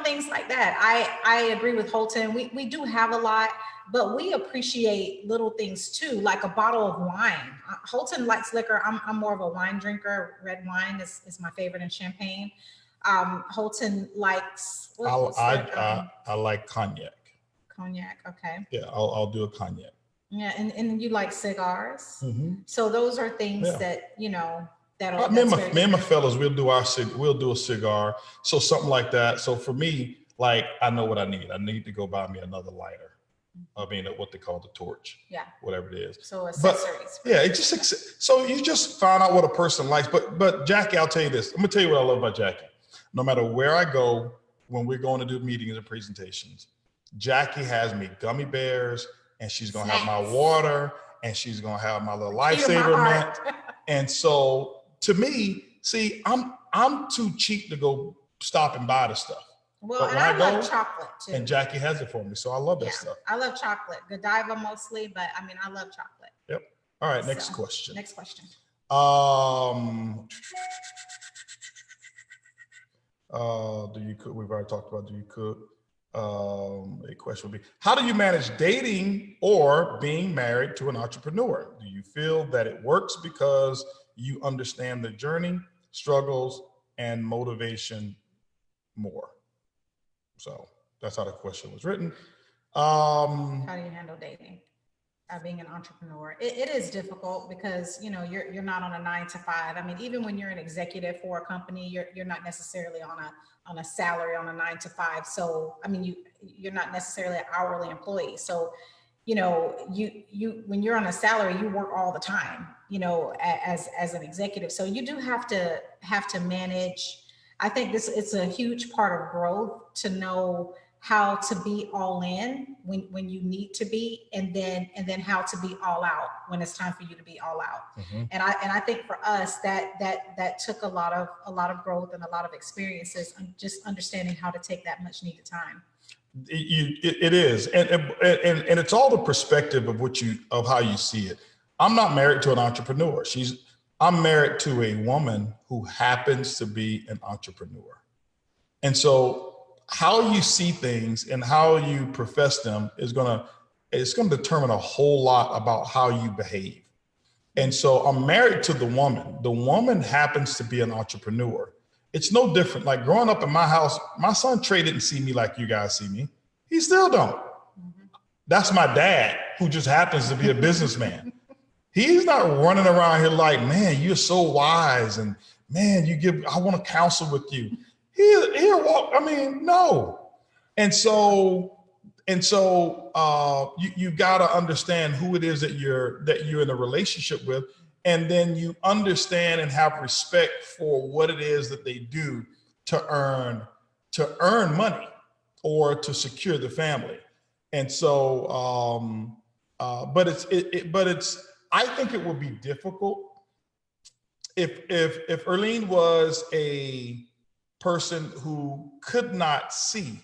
things like that. I agree with Holton. We do have a lot, but we appreciate little things too, like a bottle of wine. Holton likes liquor. I'm more of a wine drinker. Red wine is my favorite, and champagne. Holton likes, I like cognac. Cognac, okay. Yeah, I'll do a cognac. Yeah, and you like cigars. Mm-hmm. So those are things that, that'll. Me and my fellas, we'll do a cigar. So something like that. So for me, like I know what I need. I need to go buy me another lighter. I mean, what they call the torch. Yeah. Whatever it is. So accessories. But, yeah, so you just find out what a person likes. But Jackie, I'll tell you this. I'm gonna tell you what I love about Jackie. No matter where I go, when we're going to do meetings and presentations, Jackie has me gummy bears, and she's gonna have my water, and she's gonna have my little lifesaver mint. And so to me, see, I'm too cheap to go stop and buy the stuff. Well, and I love chocolate too. And Jackie has it for me, so I love that stuff. I love chocolate, Godiva mostly, but I mean, I love chocolate. Yep. All right, next question. Next question. Do you cook? We've already talked about do you cook. A question would be, how do you manage dating or being married to an entrepreneur? Do you feel that it works because you understand the journey, struggles, and motivation more? So that's how the question was written. How do you handle dating? Being an entrepreneur, it is difficult because you're not on a 9 to 5. I mean, even when you're an executive for a company, you're not necessarily on a salary on a 9 to 5. So I mean, you're not necessarily an hourly employee. So you when you're on a salary, you work all the time. As an executive, so you do have to manage. I think it's a huge part of growth to know how to be all in when you need to be, and then how to be all out when it's time for you to be all out. Mm-hmm. And I think for us that took a lot of growth and a lot of experiences, and just understanding how to take that much needed time. It is, and it's all the perspective of how you see it. I'm not married to an entrepreneur. I'm married to a woman who happens to be an entrepreneur, and so how you see things and how you profess them it's going to determine a whole lot about how you behave. And so I'm married to the woman. The woman happens to be an entrepreneur. It's no different. Like growing up in my house, my son Trey didn't see me like you guys see me. He still don't. Mm-hmm. That's my dad, who just happens to be a businessman. He's not running around here like, man, you're so wise, and man, I want to counsel with you. He'll walk. I mean, no. And so you got to understand who it is that you're in a relationship with, and then you understand and have respect for what it is that they do to earn money or to secure the family. And so, but it's. I think it would be difficult if Erlene was a person who could not see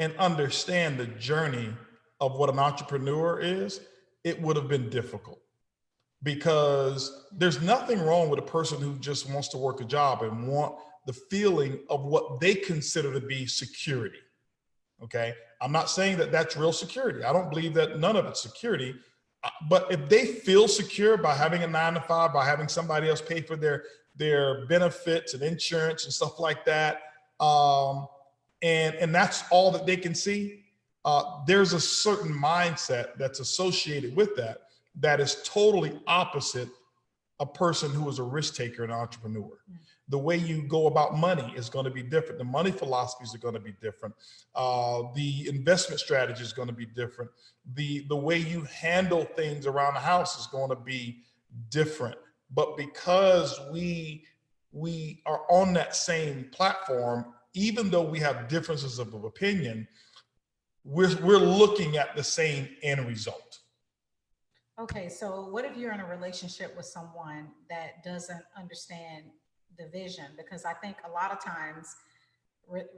and understand the journey of what an entrepreneur is. It would have been difficult, because there's nothing wrong with a person who just wants to work a job and want the feeling of what they consider to be security. Okay. I'm not saying that that's real security. I don't believe that none of it's security. But if they feel secure by having a 9 to 5, by having somebody else pay for their benefits and insurance and stuff like that, and that's all that they can see, there's a certain mindset that's associated with that is totally opposite a person who is a risk taker and entrepreneur. The way you go about money is going to be different. The money philosophies are going to be different. The investment strategy is going to be different. The way you handle things around the house is going to be different. But because we are on that same platform, even though we have differences of opinion, we're looking at the same end result. Okay, so what if you're in a relationship with someone that doesn't understand the vision? Because I think a lot of times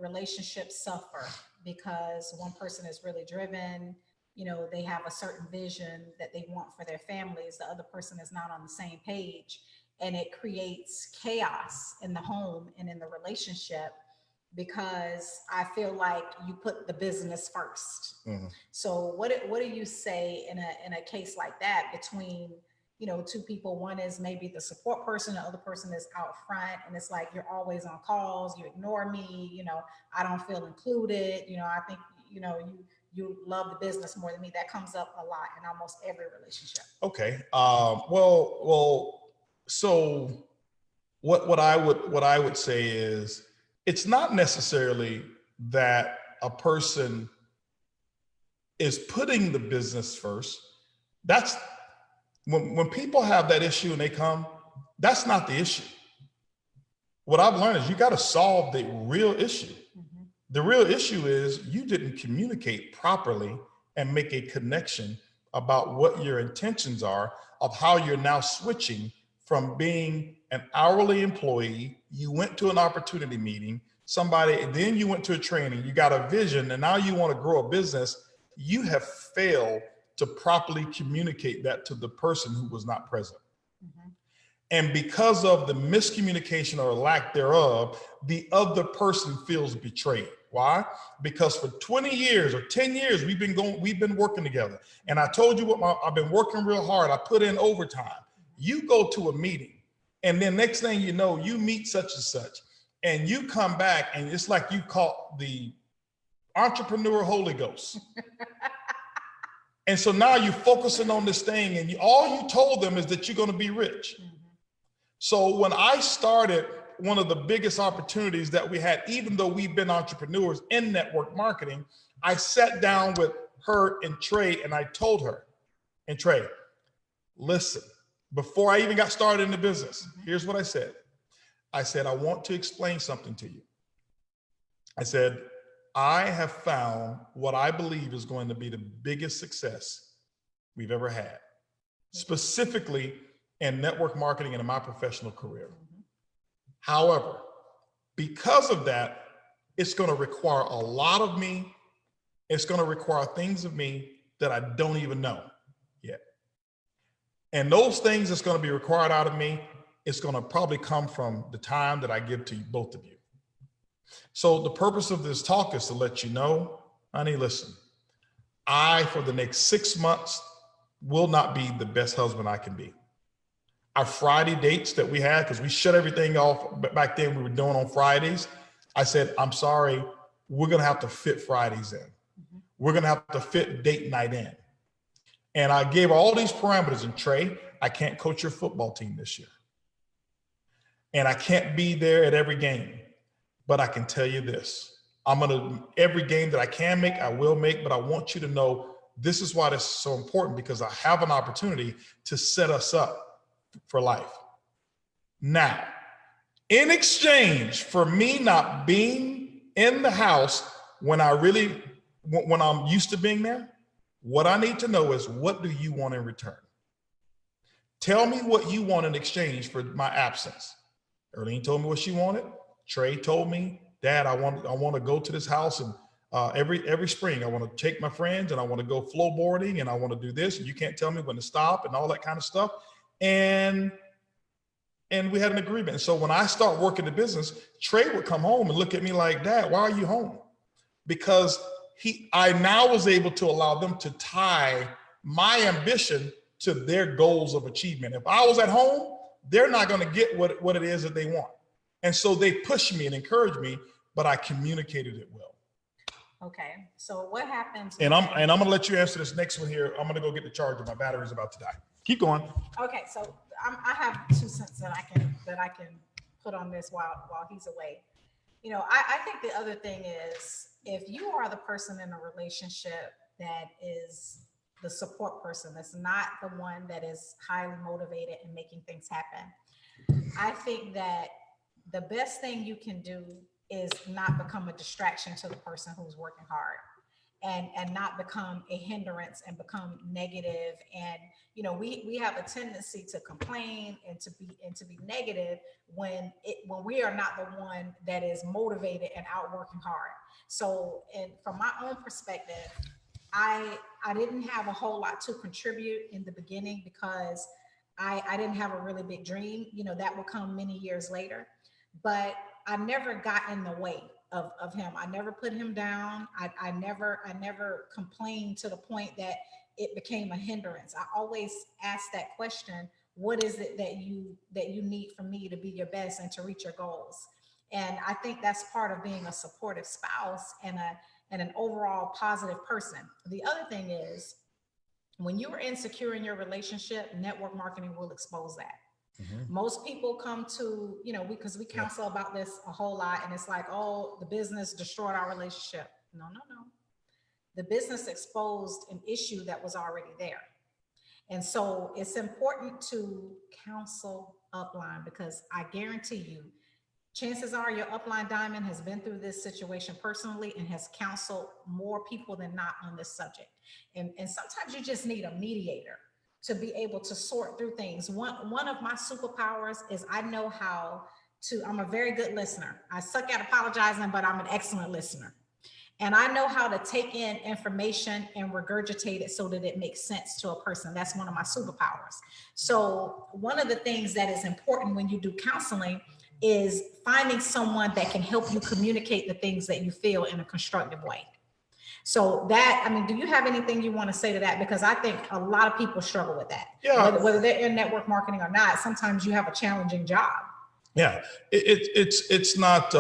relationships suffer because one person is really driven, you know, they have a certain vision that they want for their families. The other person is not on the same page, and it creates chaos in the home and in the relationship, because I feel like you put the business first. Mm-hmm. So what do you say in a case like that between, you know, two people? One is maybe the support person, the other person is out front, and it's like, you're always on calls, you ignore me, you know, I don't feel included, you know, I think, you know, you love the business more than me. That comes up a lot in almost every relationship. Okay. So what I would say is, it's not necessarily that a person is putting the business first. That's when people have that issue and they come, that's not the issue. What I've learned is you got to solve the real issue. Mm-hmm. The real issue is you didn't communicate properly and make a connection about what your intentions are of how you're now switching from being an hourly employee. You went to an opportunity meeting, then you went to a training, you got a vision, and now you want to grow a business. You have failed to properly communicate that to the person who was not present. Mm-hmm. And because of the miscommunication or lack thereof, the other person feels betrayed. Why? Because for 20 years or 10 years, we've been working together. And I told you I've been working real hard. I put in overtime. You go to a meeting, and then next thing you know, you meet such and such, and you come back, and it's like you caught the entrepreneur Holy Ghost. And so now you're focusing on this thing, and all you told them is that you're going to be rich. Mm-hmm. So when I started, one of the biggest opportunities that we had, even though we've been entrepreneurs in network marketing, I sat down with her and Trey, and I told her, and Trey, listen, before I even got started in the business, here's what I said. I said, I want to explain something to you. I said, I have found what I believe is going to be the biggest success we've ever had, specifically in network marketing and in my professional career. Mm-hmm. However, because of that, it's going to require a lot of me. It's going to require things of me that I don't even know yet. And those things that's going to be required out of me, it's going to probably come from the time that I give to both of you. So the purpose of this talk is to let you know, honey, listen, for the next 6 months, will not be the best husband I can be. Our Friday dates that we had, because we shut everything off back then, we were doing on Fridays. I said, I'm sorry, we're going to have to fit Fridays in. Mm-hmm. We're going to have to fit date night in. And I gave all these parameters, and Trey, I can't coach your football team this year. And I can't be there at every game, but I can tell you this, every game that I can make, I will make, but I want you to know this is why this is so important, because I have an opportunity to set us up for life. Now, in exchange for me not being in the house when I'm used to being there, what I need to know is, what do you want in return? Tell me what you want in exchange for my absence. Erlene told me what she wanted. Trey told me, Dad, I want to go to this house, and every spring I want to take my friends, and I want to go flow boarding, and I want to do this, and you can't tell me when to stop and all that kind of stuff. And we had an agreement. And so when I start working the business, Trey would come home and look at me like, Dad, why are you home? Because I now was able to allow them to tie my ambition to their goals of achievement. If I was at home, they're not going to get what it is that they want. And so they push me and encourage me, but I communicated it well. Okay, so what happens? And I'm gonna let you answer this next one here. I'm gonna go get the charger. My battery's about to die. Keep going. Okay, so I have 2 cents that I can put on this while he's away. You know, I think the other thing is, if you are the person in a relationship that is the support person, that's not the one that is highly motivated and making things happen, I think that the best thing you can do is not become a distraction to the person who's working hard, and not become a hindrance and become negative. And, you know, we have a tendency to complain and to be negative when we are not the one that is motivated and out working hard. So, and from my own perspective, I didn't have a whole lot to contribute in the beginning, because I didn't have a really big dream, you know, that will come many years later. But I never got in the way of him. I never put him down. I never complained to the point that it became a hindrance. I always asked that question: what is it that you need from me to be your best and to reach your goals? And I think that's part of being a supportive spouse and an overall positive person. The other thing is, when you are insecure in your relationship, network marketing will expose that. Mm-hmm. Most people come to, you know, because we counsel about this a whole lot, and it's like, oh, the business destroyed our relationship. No. The business exposed an issue that was already there. And so it's important to counsel upline, because I guarantee you, chances are your upline diamond has been through this situation personally and has counseled more people than not on this subject. And sometimes you just need a mediator to be able to sort through things. One of my superpowers is I'm a very good listener. I suck at apologizing, but I'm an excellent listener. And I know how to take in information and regurgitate it so that it makes sense to a person. That's one of my superpowers. So one of the things that is important when you do counseling is finding someone that can help you communicate the things that you feel in a constructive way. So that, I mean, do you have anything you want to say to that? Because I think a lot of people struggle with that. Yeah. Whether they're in network marketing or not, sometimes you have a challenging job. Yeah, it's not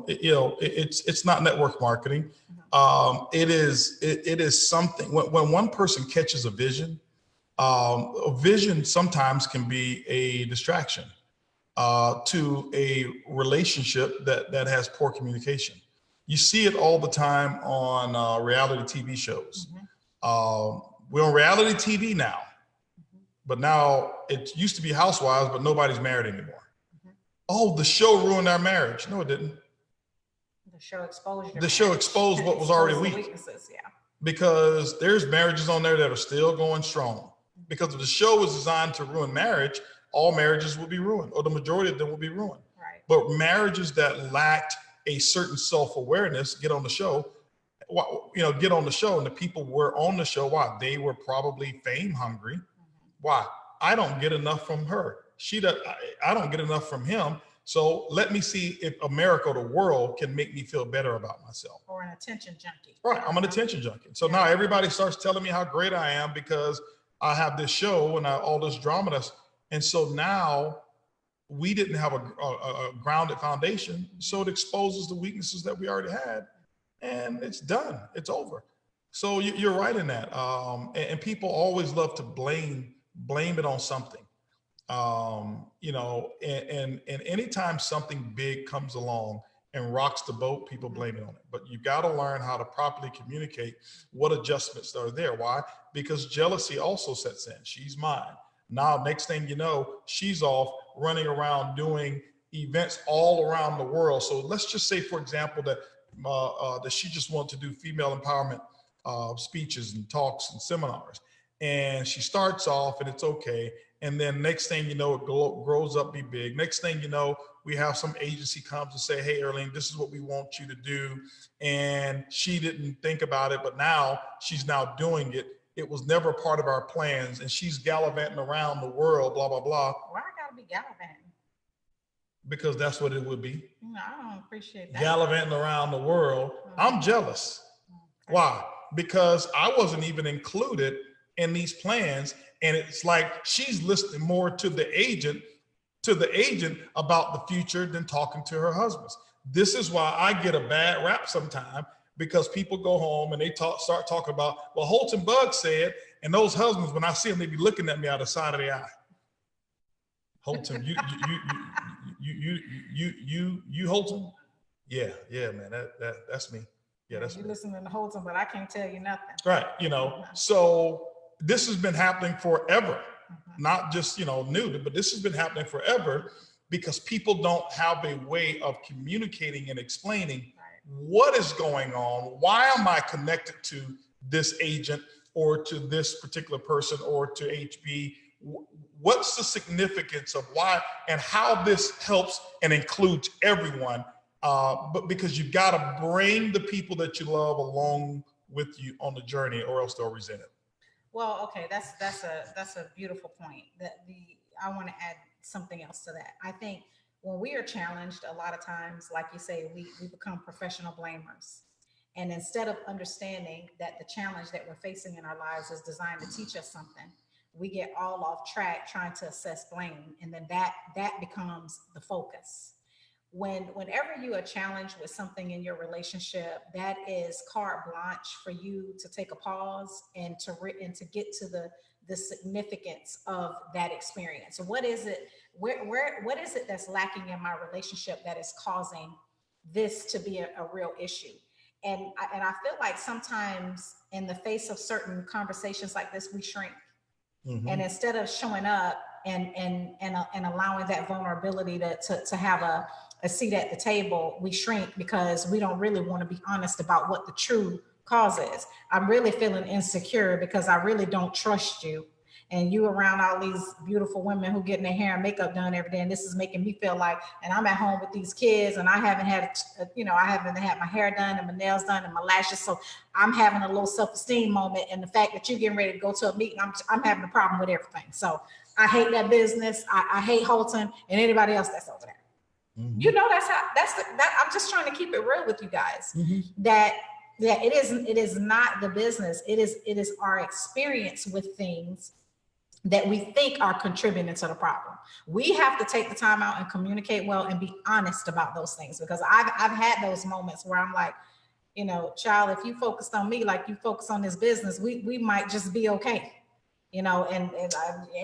it's not network marketing. It is something when one person catches a vision sometimes can be a distraction to a relationship that has poor communication. You see it all the time on reality TV shows. We're on reality TV now, but now it used to be Housewives, but nobody's married anymore. Oh, the show ruined our marriage. No, it didn't. The show exposed. The show exposed what was already weak. Weaknesses, yeah. Because there's marriages on there that are still going strong. Because if the show was designed to ruin marriage, all marriages will be ruined, or the majority of them will be ruined. Right. But marriages that lacked a certain self-awareness get on the show. Get on the show, and the people were on the show. Why? They were probably fame hungry. Why? I don't get enough from her. I don't get enough from him. So let me see if America, the world, can make me feel better about myself. Or an attention junkie. Right, I'm an attention junkie. So now everybody starts telling me how great I am because I have this show and all this drama. And so now we didn't have a grounded foundation. So it exposes the weaknesses that we already had, and it's done. It's over. So you're right in that. And people always love to blame it on something. And anytime something big comes along and rocks the boat, people blame it on it. But you got to learn how to properly communicate what adjustments are there. Why? Because jealousy also sets in. She's mine. Now, next thing you know, she's off running around doing events all around the world. So let's just say, for example, that she just wanted to do female empowerment speeches and talks and seminars. And she starts off and it's okay. And then next thing you know, it grows up, be big. Next thing you know, we have some agency comes and say, hey, Erling, this is what we want you to do. And she didn't think about it, but now she's now doing it. It was never part of our plans. And she's gallivanting around the world, blah, blah, blah. Why I gotta be gallivanting? Because that's what it would be. No, I don't appreciate that. Gallivanting around the world. I'm jealous. Okay. Why? Because I wasn't even included in these plans. And it's like she's listening more to the agent about the future than talking to her husbands. This is why I get a bad rap sometimes, because people go home and they start talking about, well, Holt and Bug said, and those husbands, when I see them, they be looking at me out of the side of the eye. Holton, you Holton? Yeah, man, that's me. Yeah, that's you me. listening to Holton, but I can't tell you nothing. Right, so this has been happening forever, not just, new, but this has been happening forever because people don't have a way of communicating and explaining what is going on. Why am I connected to this agent or to this particular person or to HB? What's the significance of why and how this helps and includes everyone? But because you've got to bring the people that you love along with you on the journey, or else they'll resent it. Well, okay, that's a beautiful point. I want to add something else to that. I think when we are challenged, a lot of times, like you say, we become professional blamers. And instead of understanding that the challenge that we're facing in our lives is designed to teach us something, we get all off track trying to assess blame. And then that becomes the focus. Whenever you are challenged with something in your relationship, that is carte blanche for you to take a pause and to get to the significance of that experience. So what is it? What is it that's lacking in my relationship that is causing this to be a real issue? And I feel like sometimes in the face of certain conversations like this, we shrink. Mm-hmm. And instead of showing up and allowing that vulnerability to have a seat at the table, we shrink because we don't really want to be honest about what the true cause is. I'm really feeling insecure because I really don't trust you. And you around all these beautiful women who getting their hair and makeup done every day. And this is making me feel like, and I'm at home with these kids and I haven't had, I haven't had my hair done and my nails done and my lashes. So I'm having a low self-esteem moment. And the fact that you're getting ready to go to a meeting, I'm having a problem with everything. So I hate that business. I hate Holton and anybody else that's over there. Mm-hmm. I'm just trying to keep it real with you guys. Mm-hmm. That it is not the business. It is our experience with things that we think are contributing to the problem. We have to take the time out and communicate well and be honest about those things, because I've had those moments where I'm like, child, if you focused on me like you focus on this business, we might just be okay. And I'm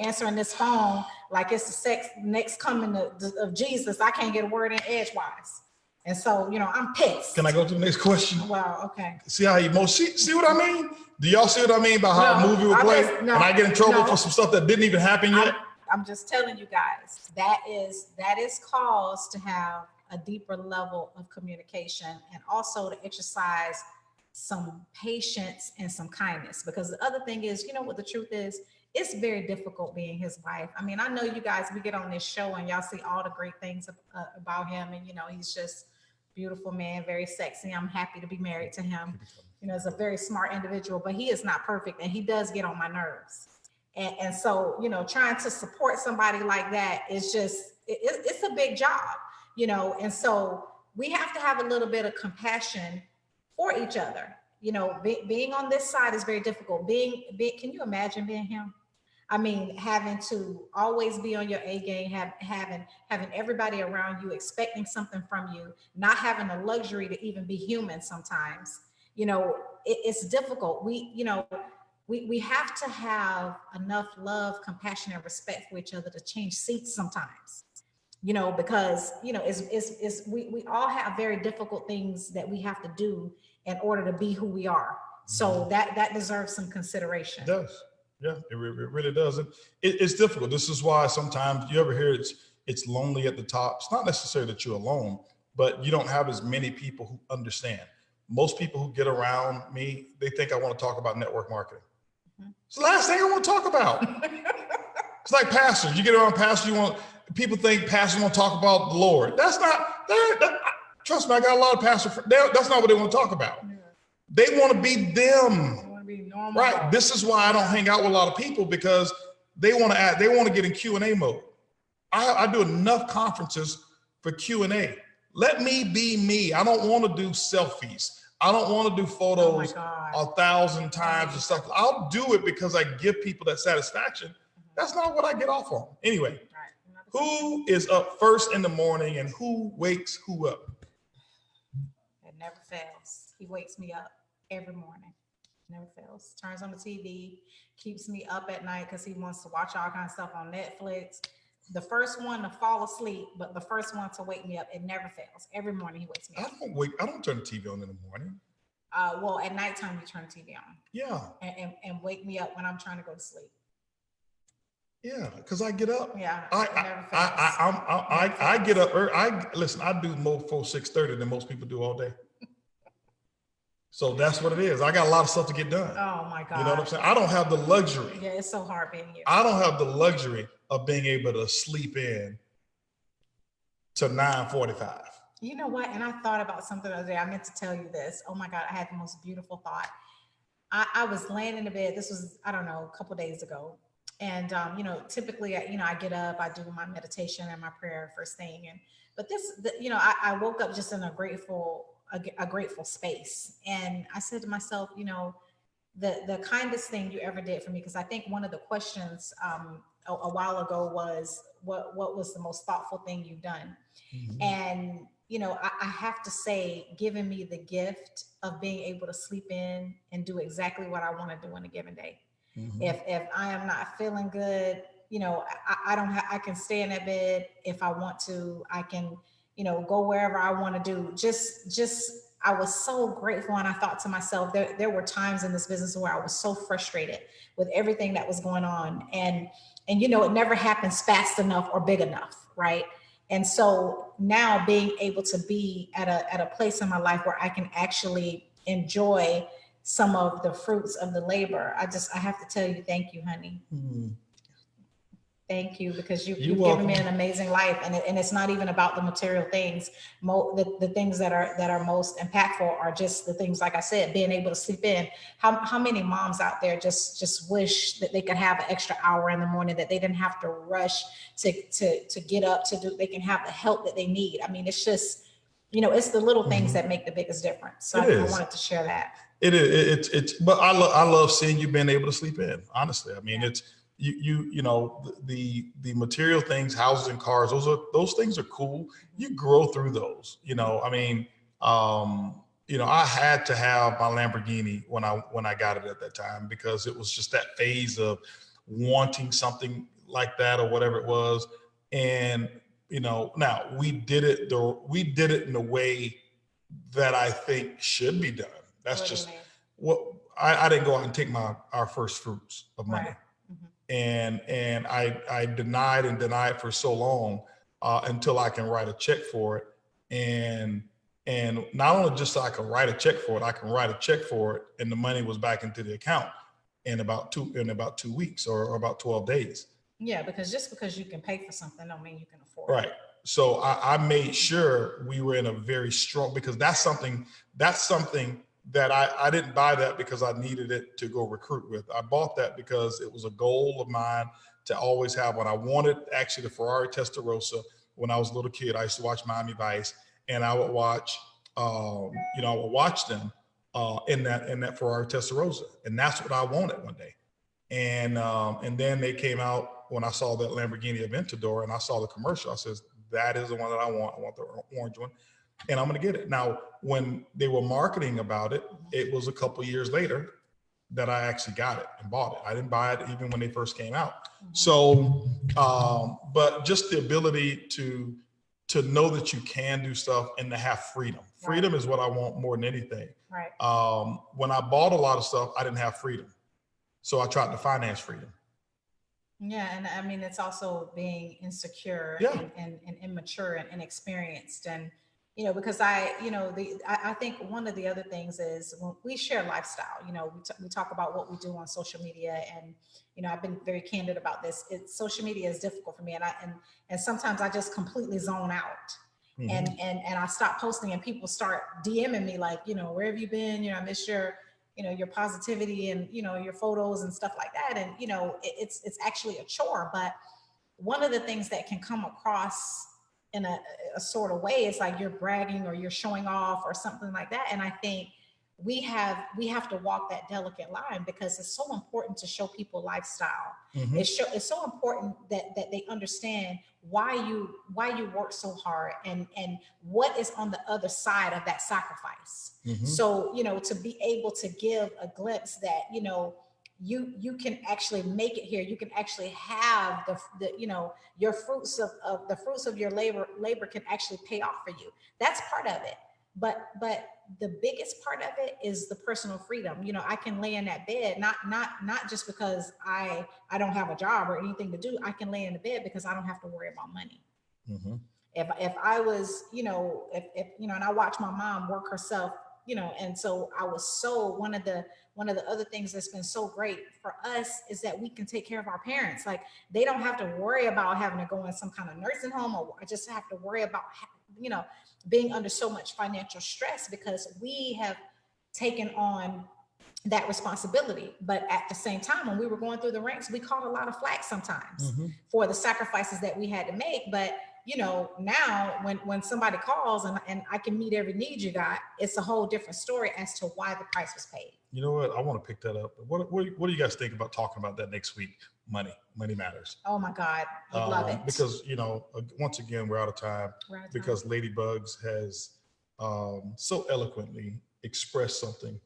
answering this phone like it's the next coming of Jesus. I can't get a word in edgewise. And so, I'm pissed. Can I go to the next question? Well, okay. See how see what I mean? Do y'all see what I mean about how a movie would play? And I get in trouble for some stuff that didn't even happen yet? I'm just telling you guys, that is cause to have a deeper level of communication and also to exercise some patience and some kindness. Because the other thing is, what the truth is, it's very difficult being his wife. I mean, I know you guys, we get on this show and y'all see all the great things about him. And, he's just beautiful man, very sexy. I'm happy to be married to him. He's a very smart individual, but he is not perfect. And he does get on my nerves. And so, trying to support somebody like that is just, it's a big job, and so we have to have a little bit of compassion for each other. Being on this side is very difficult. Can you imagine being him? I mean, having to always be on your A game, having everybody around you expecting something from you, not having the luxury to even be human sometimes. It's difficult. We have to have enough love, compassion, and respect for each other to change seats sometimes. Because we all have very difficult things that we have to do in order to be who we are. So that deserves some consideration. It does. Yeah, it really does. And it's difficult. This is why sometimes you ever hear it's lonely at the top. It's not necessarily that you're alone, but you don't have as many people who understand. Most people who get around me, they think I want to talk about network marketing. Mm-hmm. It's the last thing I want to talk about. It's like pastors. You get around pastors, people think pastors want to talk about the Lord. That's not, trust me, I got a lot of pastors. That's not what they want to talk about. Yeah. They want to be them. Normal. Right. This is why I don't hang out with a lot of people, because they want to get in Q&A mode. I do enough conferences for Q&A. Let me be me. I don't want to do selfies. I don't want to do photos 1,000 times and stuff. I'll do it because I give people that satisfaction. That's not what I get off on. Anyway, who is up first in the morning and who wakes who up? never fails. He wakes me up every morning. Never fails. Turns on the TV, keeps me up at night because he wants to watch all kinds of stuff on Netflix. The first one to fall asleep, but the first one to wake me up. It never fails. Every morning he wakes me up. I don't turn the TV on in the morning. Well, at nighttime you turn the TV on. Yeah. And wake me up when I'm trying to go to sleep. Yeah, because I get up. Yeah. I get up. Listen. I do more before 6:30 than most people do all day. So that's what it is. I got a lot of stuff to get done. Oh my God. You know what I'm saying? I don't have the luxury. Yeah, it's so hard being you. I don't have the luxury of being able to sleep in to 9:45. You know what? And I thought about something the other day. I meant to tell you this. Oh my God, I had the most beautiful thought. I was laying in the bed. This was, I don't know, a couple days ago. And, typically, I get up, I do my meditation and my prayer first thing. But I woke up just in a grateful space. And I said to myself, the kindest thing you ever did for me, because I think one of the questions a while ago was, what was the most thoughtful thing you've done? Mm-hmm. And, I have to say, giving me the gift of being able to sleep in and do exactly what I want to do on a given day. Mm-hmm. If I am not feeling good, I can stay in that bed. If I want to, I can, go wherever I want to do. I was so grateful. And I thought to myself, there were times in this business where I was so frustrated with everything that was going on. And it never happens fast enough or big enough. Right. And so now being able to be at a place in my life where I can actually enjoy some of the fruits of the labor. I have to tell you, thank you, honey. Mm-hmm. Thank you, because you've given me an amazing life, and it's not even about the material things. The things that are most impactful are just the things, like I said, being able to sleep in. How many moms out there just wish that they could have an extra hour in the morning, that they didn't have to rush to get up to do. They can have the help that they need. I mean, it's just, it's the little things that make the biggest difference. So I wanted to share that. It is. It's. But I love seeing you being able to sleep in. Honestly, I mean, it's. The material things, houses and cars, those things are cool. You grow through those, I mean, I had to have my Lamborghini when I got it at that time, because it was just that phase of wanting something like that or whatever it was. And, now we did it in a way that I think should be done. That's just what I didn't go out and take our first fruits of money. Right. And I denied for so long until I can write a check for it. And not only just so I can write a check for it, I can write a check for it, and the money was back into the account in about 2 weeks or about 12 days. Yeah, because just because you can pay for something don't mean you can afford it. Right. So I made sure we were in a very strong, because that's something that I didn't buy that because I needed it to go recruit with. I bought that because it was a goal of mine to always have one. I wanted actually the Ferrari Testarossa. When I was a little kid, I used to watch Miami Vice, and I would watch, them in that Ferrari Testarossa, and that's what I wanted one day. And then they came out when I saw that Lamborghini Aventador, and I saw the commercial. I says, that is the one that I want. I want the orange one. And I'm going to get it. Now, when they were marketing about it, it was a couple of years later that I actually got it and bought it. I didn't buy it even when they first came out. Mm-hmm. So, but just the ability to know that you can do stuff and to have freedom. Freedom is what I want more than anything. Right. When I bought a lot of stuff, I didn't have freedom. So I tried to finance freedom. Yeah, and I mean, it's also being insecure and immature and inexperienced. And because I think one of the other things is when we share lifestyle, we talk about what we do on social media, and, I've been very candid about this. Social media is difficult for me. And sometimes I just completely zone out. Mm-hmm. and I stop posting, and people start DMing me like, where have you been? I miss your positivity and, your photos and stuff like that. And, it's actually a chore. But one of the things that can come across in a sort of way, it's like you're bragging or you're showing off or something like that. And I think we have to walk that delicate line, because it's so important to show people lifestyle. It's so important that they understand why you work so hard, and what is on the other side of that sacrifice. So, to be able to give a glimpse that, you can actually make it here. You can actually have the your fruits of your labor can actually pay off for you. That's part of it. But the biggest part of it is the personal freedom. I can lay in that bed, not just because I don't have a job or anything to do. I can lay in the bed because I don't have to worry about money. If I was, if and I watch my mom work herself, and so I was so one of the other things that's been so great for us is that we can take care of our parents. Like, they don't have to worry about having to go in some kind of nursing home, or just have to worry about, being under so much financial stress, because we have taken on that responsibility. But at the same time, when we were going through the ranks, we caught a lot of flack sometimes for the sacrifices that we had to make. But now when somebody calls and I can meet every need you got, it's a whole different story as to why the price was paid. You know what? I want to pick that up. What do you guys think about talking about that next week? Money matters. Oh my God, I love it. Because once again, we're out of time. Because Ladybugs has so eloquently expressed something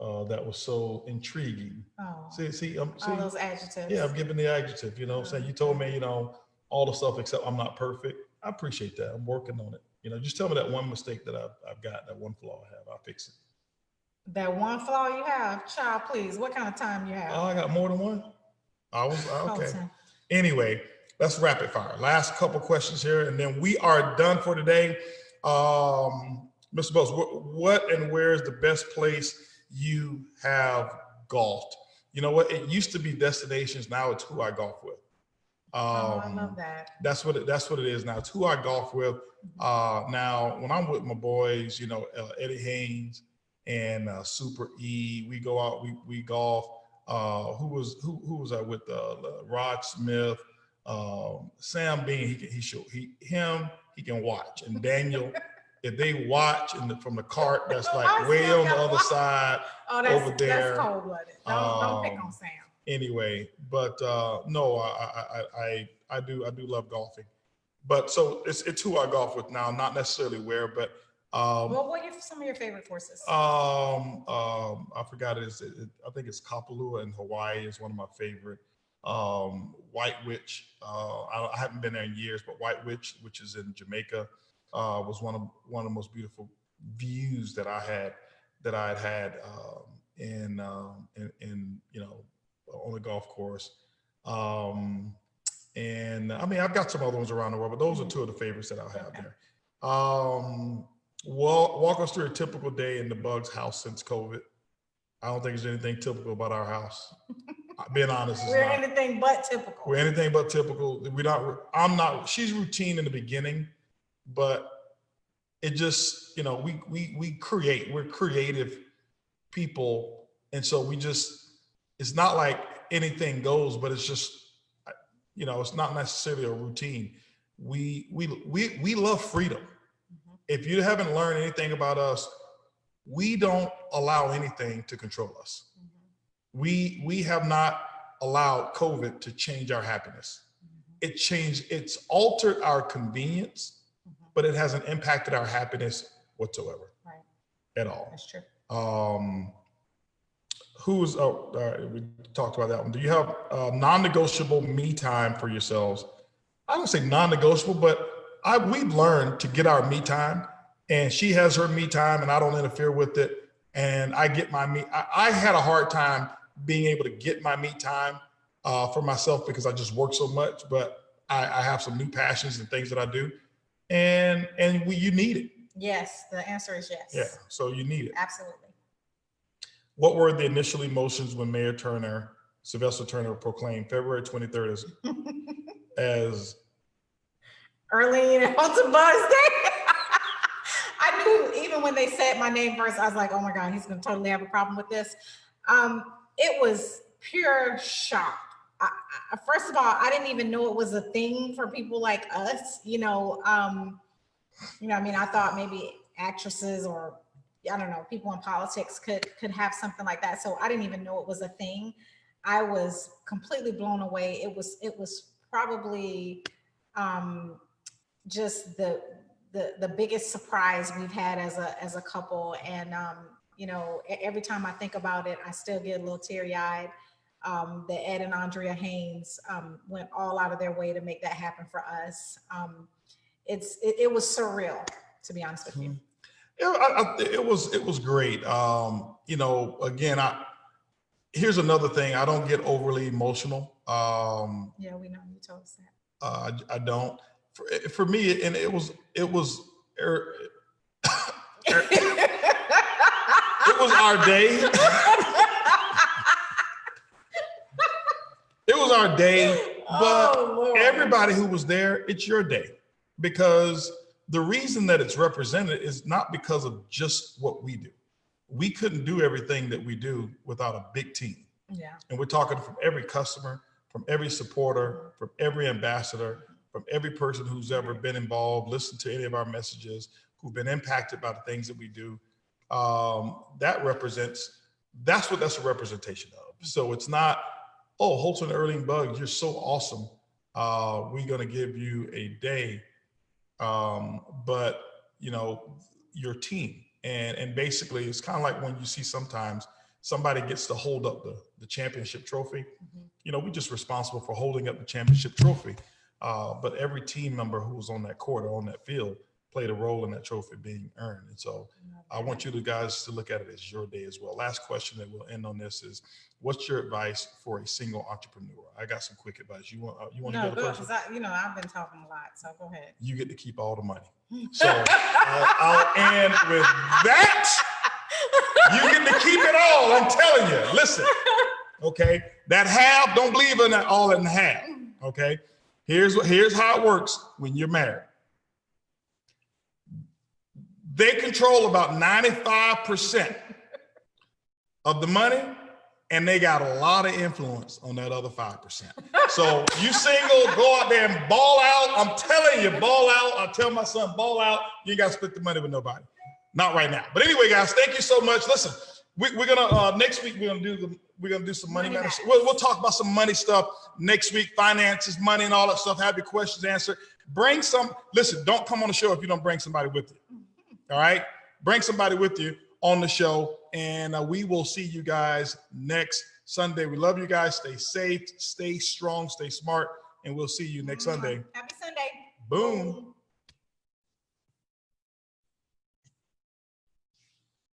that was so intriguing. Oh, see, all those adjectives. Yeah, I'm giving the adjective. Saying you told me, all the stuff except I'm not perfect. I appreciate that. I'm working on it. Just tell me that one mistake that I've got, that one flaw I have. I'll fix it. That one flaw you have, child, please. What kind of time you have? Oh, I got more than one. Okay. Anyway, let's rapid fire. Last couple questions here, and then we are done for today. Mr. Bose, what and where is the best place you have golfed? You know what? It used to be destinations. Now it's who I golf with. I love that. That's what it is now. It's who I golf with. Now, when I'm with my boys, Eddie Haynes and Super E, we go out, we golf. Who was I with? Rod Smith, Sam Bean. He can watch, and Daniel. If they watch from the cart, that's like way on the other side over there. That's cold-blooded. Don't pick on Sam. Anyway, but no, I do love golfing, but so it's who I golf with now, not necessarily where, but well, what are some of your favorite courses? I forgot it. I think it's Kapalua in Hawaii is one of my favorite. White Witch, I haven't been there in years, but White Witch, which is in Jamaica, was one of the most beautiful views that I had in on the golf course. And I mean, I've got some other ones around the world, but those are two of the favorites that I'll have there. Walk us through a typical day in the Bugs house since COVID. I don't think there's anything typical about our house. Being honest, we're anything but typical. We're anything but typical. She's routine in the beginning, but it just, we create. We're creative people, and so it's not like anything goes, but it's just, it's not necessarily a routine. We love freedom. If you haven't learned anything about us, we don't allow anything to control us. We have not allowed COVID to change our happiness. It's altered our convenience, but it hasn't impacted our happiness whatsoever. Right. At all. That's true. We talked about that one. Do you have non-negotiable me time for yourselves? I don't say non-negotiable, but we've learned to get our me time, and she has her me time, and I don't interfere with it. And I get my me. I had a hard time being able to get my me time for myself because I just work so much. But I have some new passions and things that I do, and you need it. Yes, the answer is yes. Yeah, so you need it. Absolutely. What were the initial emotions when Mayor Sylvester Turner proclaimed February 23rd as Early on to Bugs Day? I knew even when they said my name first, I was like, oh my God, he's going to totally have a problem with this. It was pure shock. First of all, I didn't even know it was a thing for people like us. I mean, I thought maybe actresses or I don't know, people in politics could have something like that. So I didn't even know it was a thing. I was completely blown away. It was probably just the biggest surprise we've had as a couple. And you know, every time I think about it, I still get a little teary-eyed. That Ed and Andrea Haynes went all out of their way to make that happen for us. It was surreal, to be honest with you. It was great. You know, again, here's another thing. I don't get overly emotional. Yeah, we know, you told us that. I don't. For me, and it was it was our day. It was our day, but everybody who was there, it's your day, because the reason that it's represented is not because of just what we do. We couldn't do everything that we do without a big team. Yeah. And we're talking from every customer, from every supporter, from every ambassador, from every person who's ever been involved, listened to any of our messages, who've been impacted by the things that we do. That's a representation of. So it's not, oh, Holton Erling Buggs, you're so awesome. We're going to give you a day. But you know, your team, and basically it's kind of like when you see sometimes somebody gets to hold up the championship trophy. Mm-hmm. You know, we're just responsible for holding up the championship trophy. But every team member who was on that court or on that field played a role in that trophy being earned. And so I want you guys to look at it as your day as well. Last question that we'll end on this is, what's your advice for a single entrepreneur? I got some quick advice. You want to go first? You know, I've been talking a lot, so go ahead. You get to keep all the money. So I'll end with that. You get to keep it all. I'm telling you. Listen, okay? That half, don't believe in that all in half. Okay? Here's how it works when you're married. They control about 95% of the money, and they got a lot of influence on that other 5%. So you single, go out there and ball out. I'm telling you, ball out. I tell my son, ball out. You ain't got to split the money with nobody. Not right now. But anyway, guys, thank you so much. Listen, we're gonna next week we're gonna do some money matters. We'll talk about some money stuff next week, finances, money, and all that stuff. Have your questions answered. Bring some. Listen, don't come on the show if you don't bring somebody with you. All right, bring somebody with you on the show, and we will see you guys next Sunday. We love you guys. Stay safe, stay strong, stay smart, and we'll see you next Sunday. Happy Sunday. Boom.